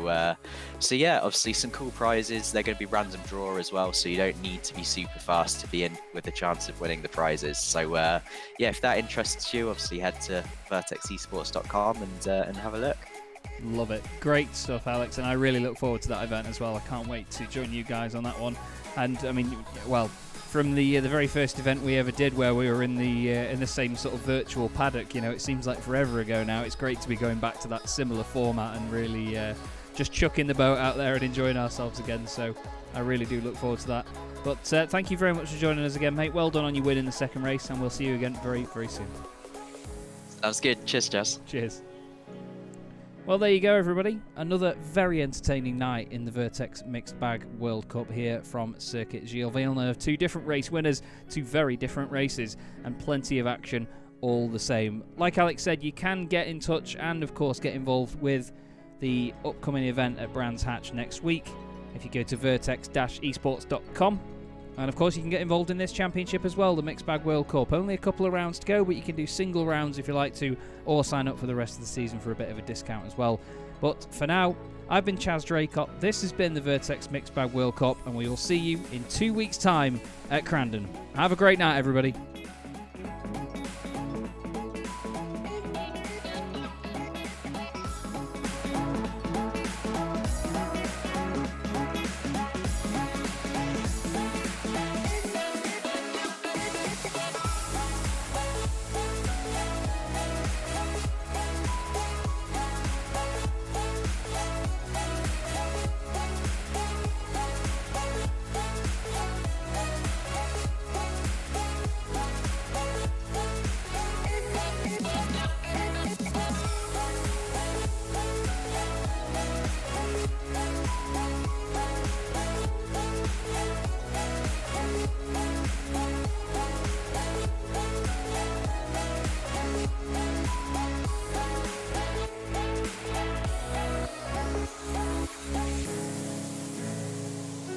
yeah, obviously some cool prizes. They're going to be random draw as well, so you don't need to be super fast to be in with a chance of winning the prizes. So yeah, if that interests you, obviously head to vertexesports.com and have a look. Love it. Great stuff, Alex, and I really look forward to that event as well. I can't wait to join you guys on that one. And I mean, well, from the very first event we ever did, where we were in the same sort of virtual paddock, you know, it seems like forever ago now. It's great to be going back to that similar format and really just chucking the boat out there and enjoying ourselves again. So I really do look forward to that. But thank you very much for joining us again, mate. Well done on your win in the second race, and we'll see you again very, very soon. Sounds good. Cheers, Chaz. Cheers. Well, there you go, everybody. Another very entertaining night in the Vertex Mixed Bag World Cup here from Circuit Gilles Villeneuve. Two different race winners, two very different races, and plenty of action all the same. Like Alex said, you can get in touch and, of course, get involved with the upcoming event at Brands Hatch next week if you go to vertex-esports.com. And of course, you can get involved in this championship as well, the Mixed Bag World Cup. Only a couple of rounds to go, but you can do single rounds if you like to, or sign up for the rest of the season for a bit of a discount as well. But for now, I've been Chaz Draycott. This has been the Vertex Mixed Bag World Cup, and we will see you in 2 weeks' time at Crandon. Have a great night, everybody.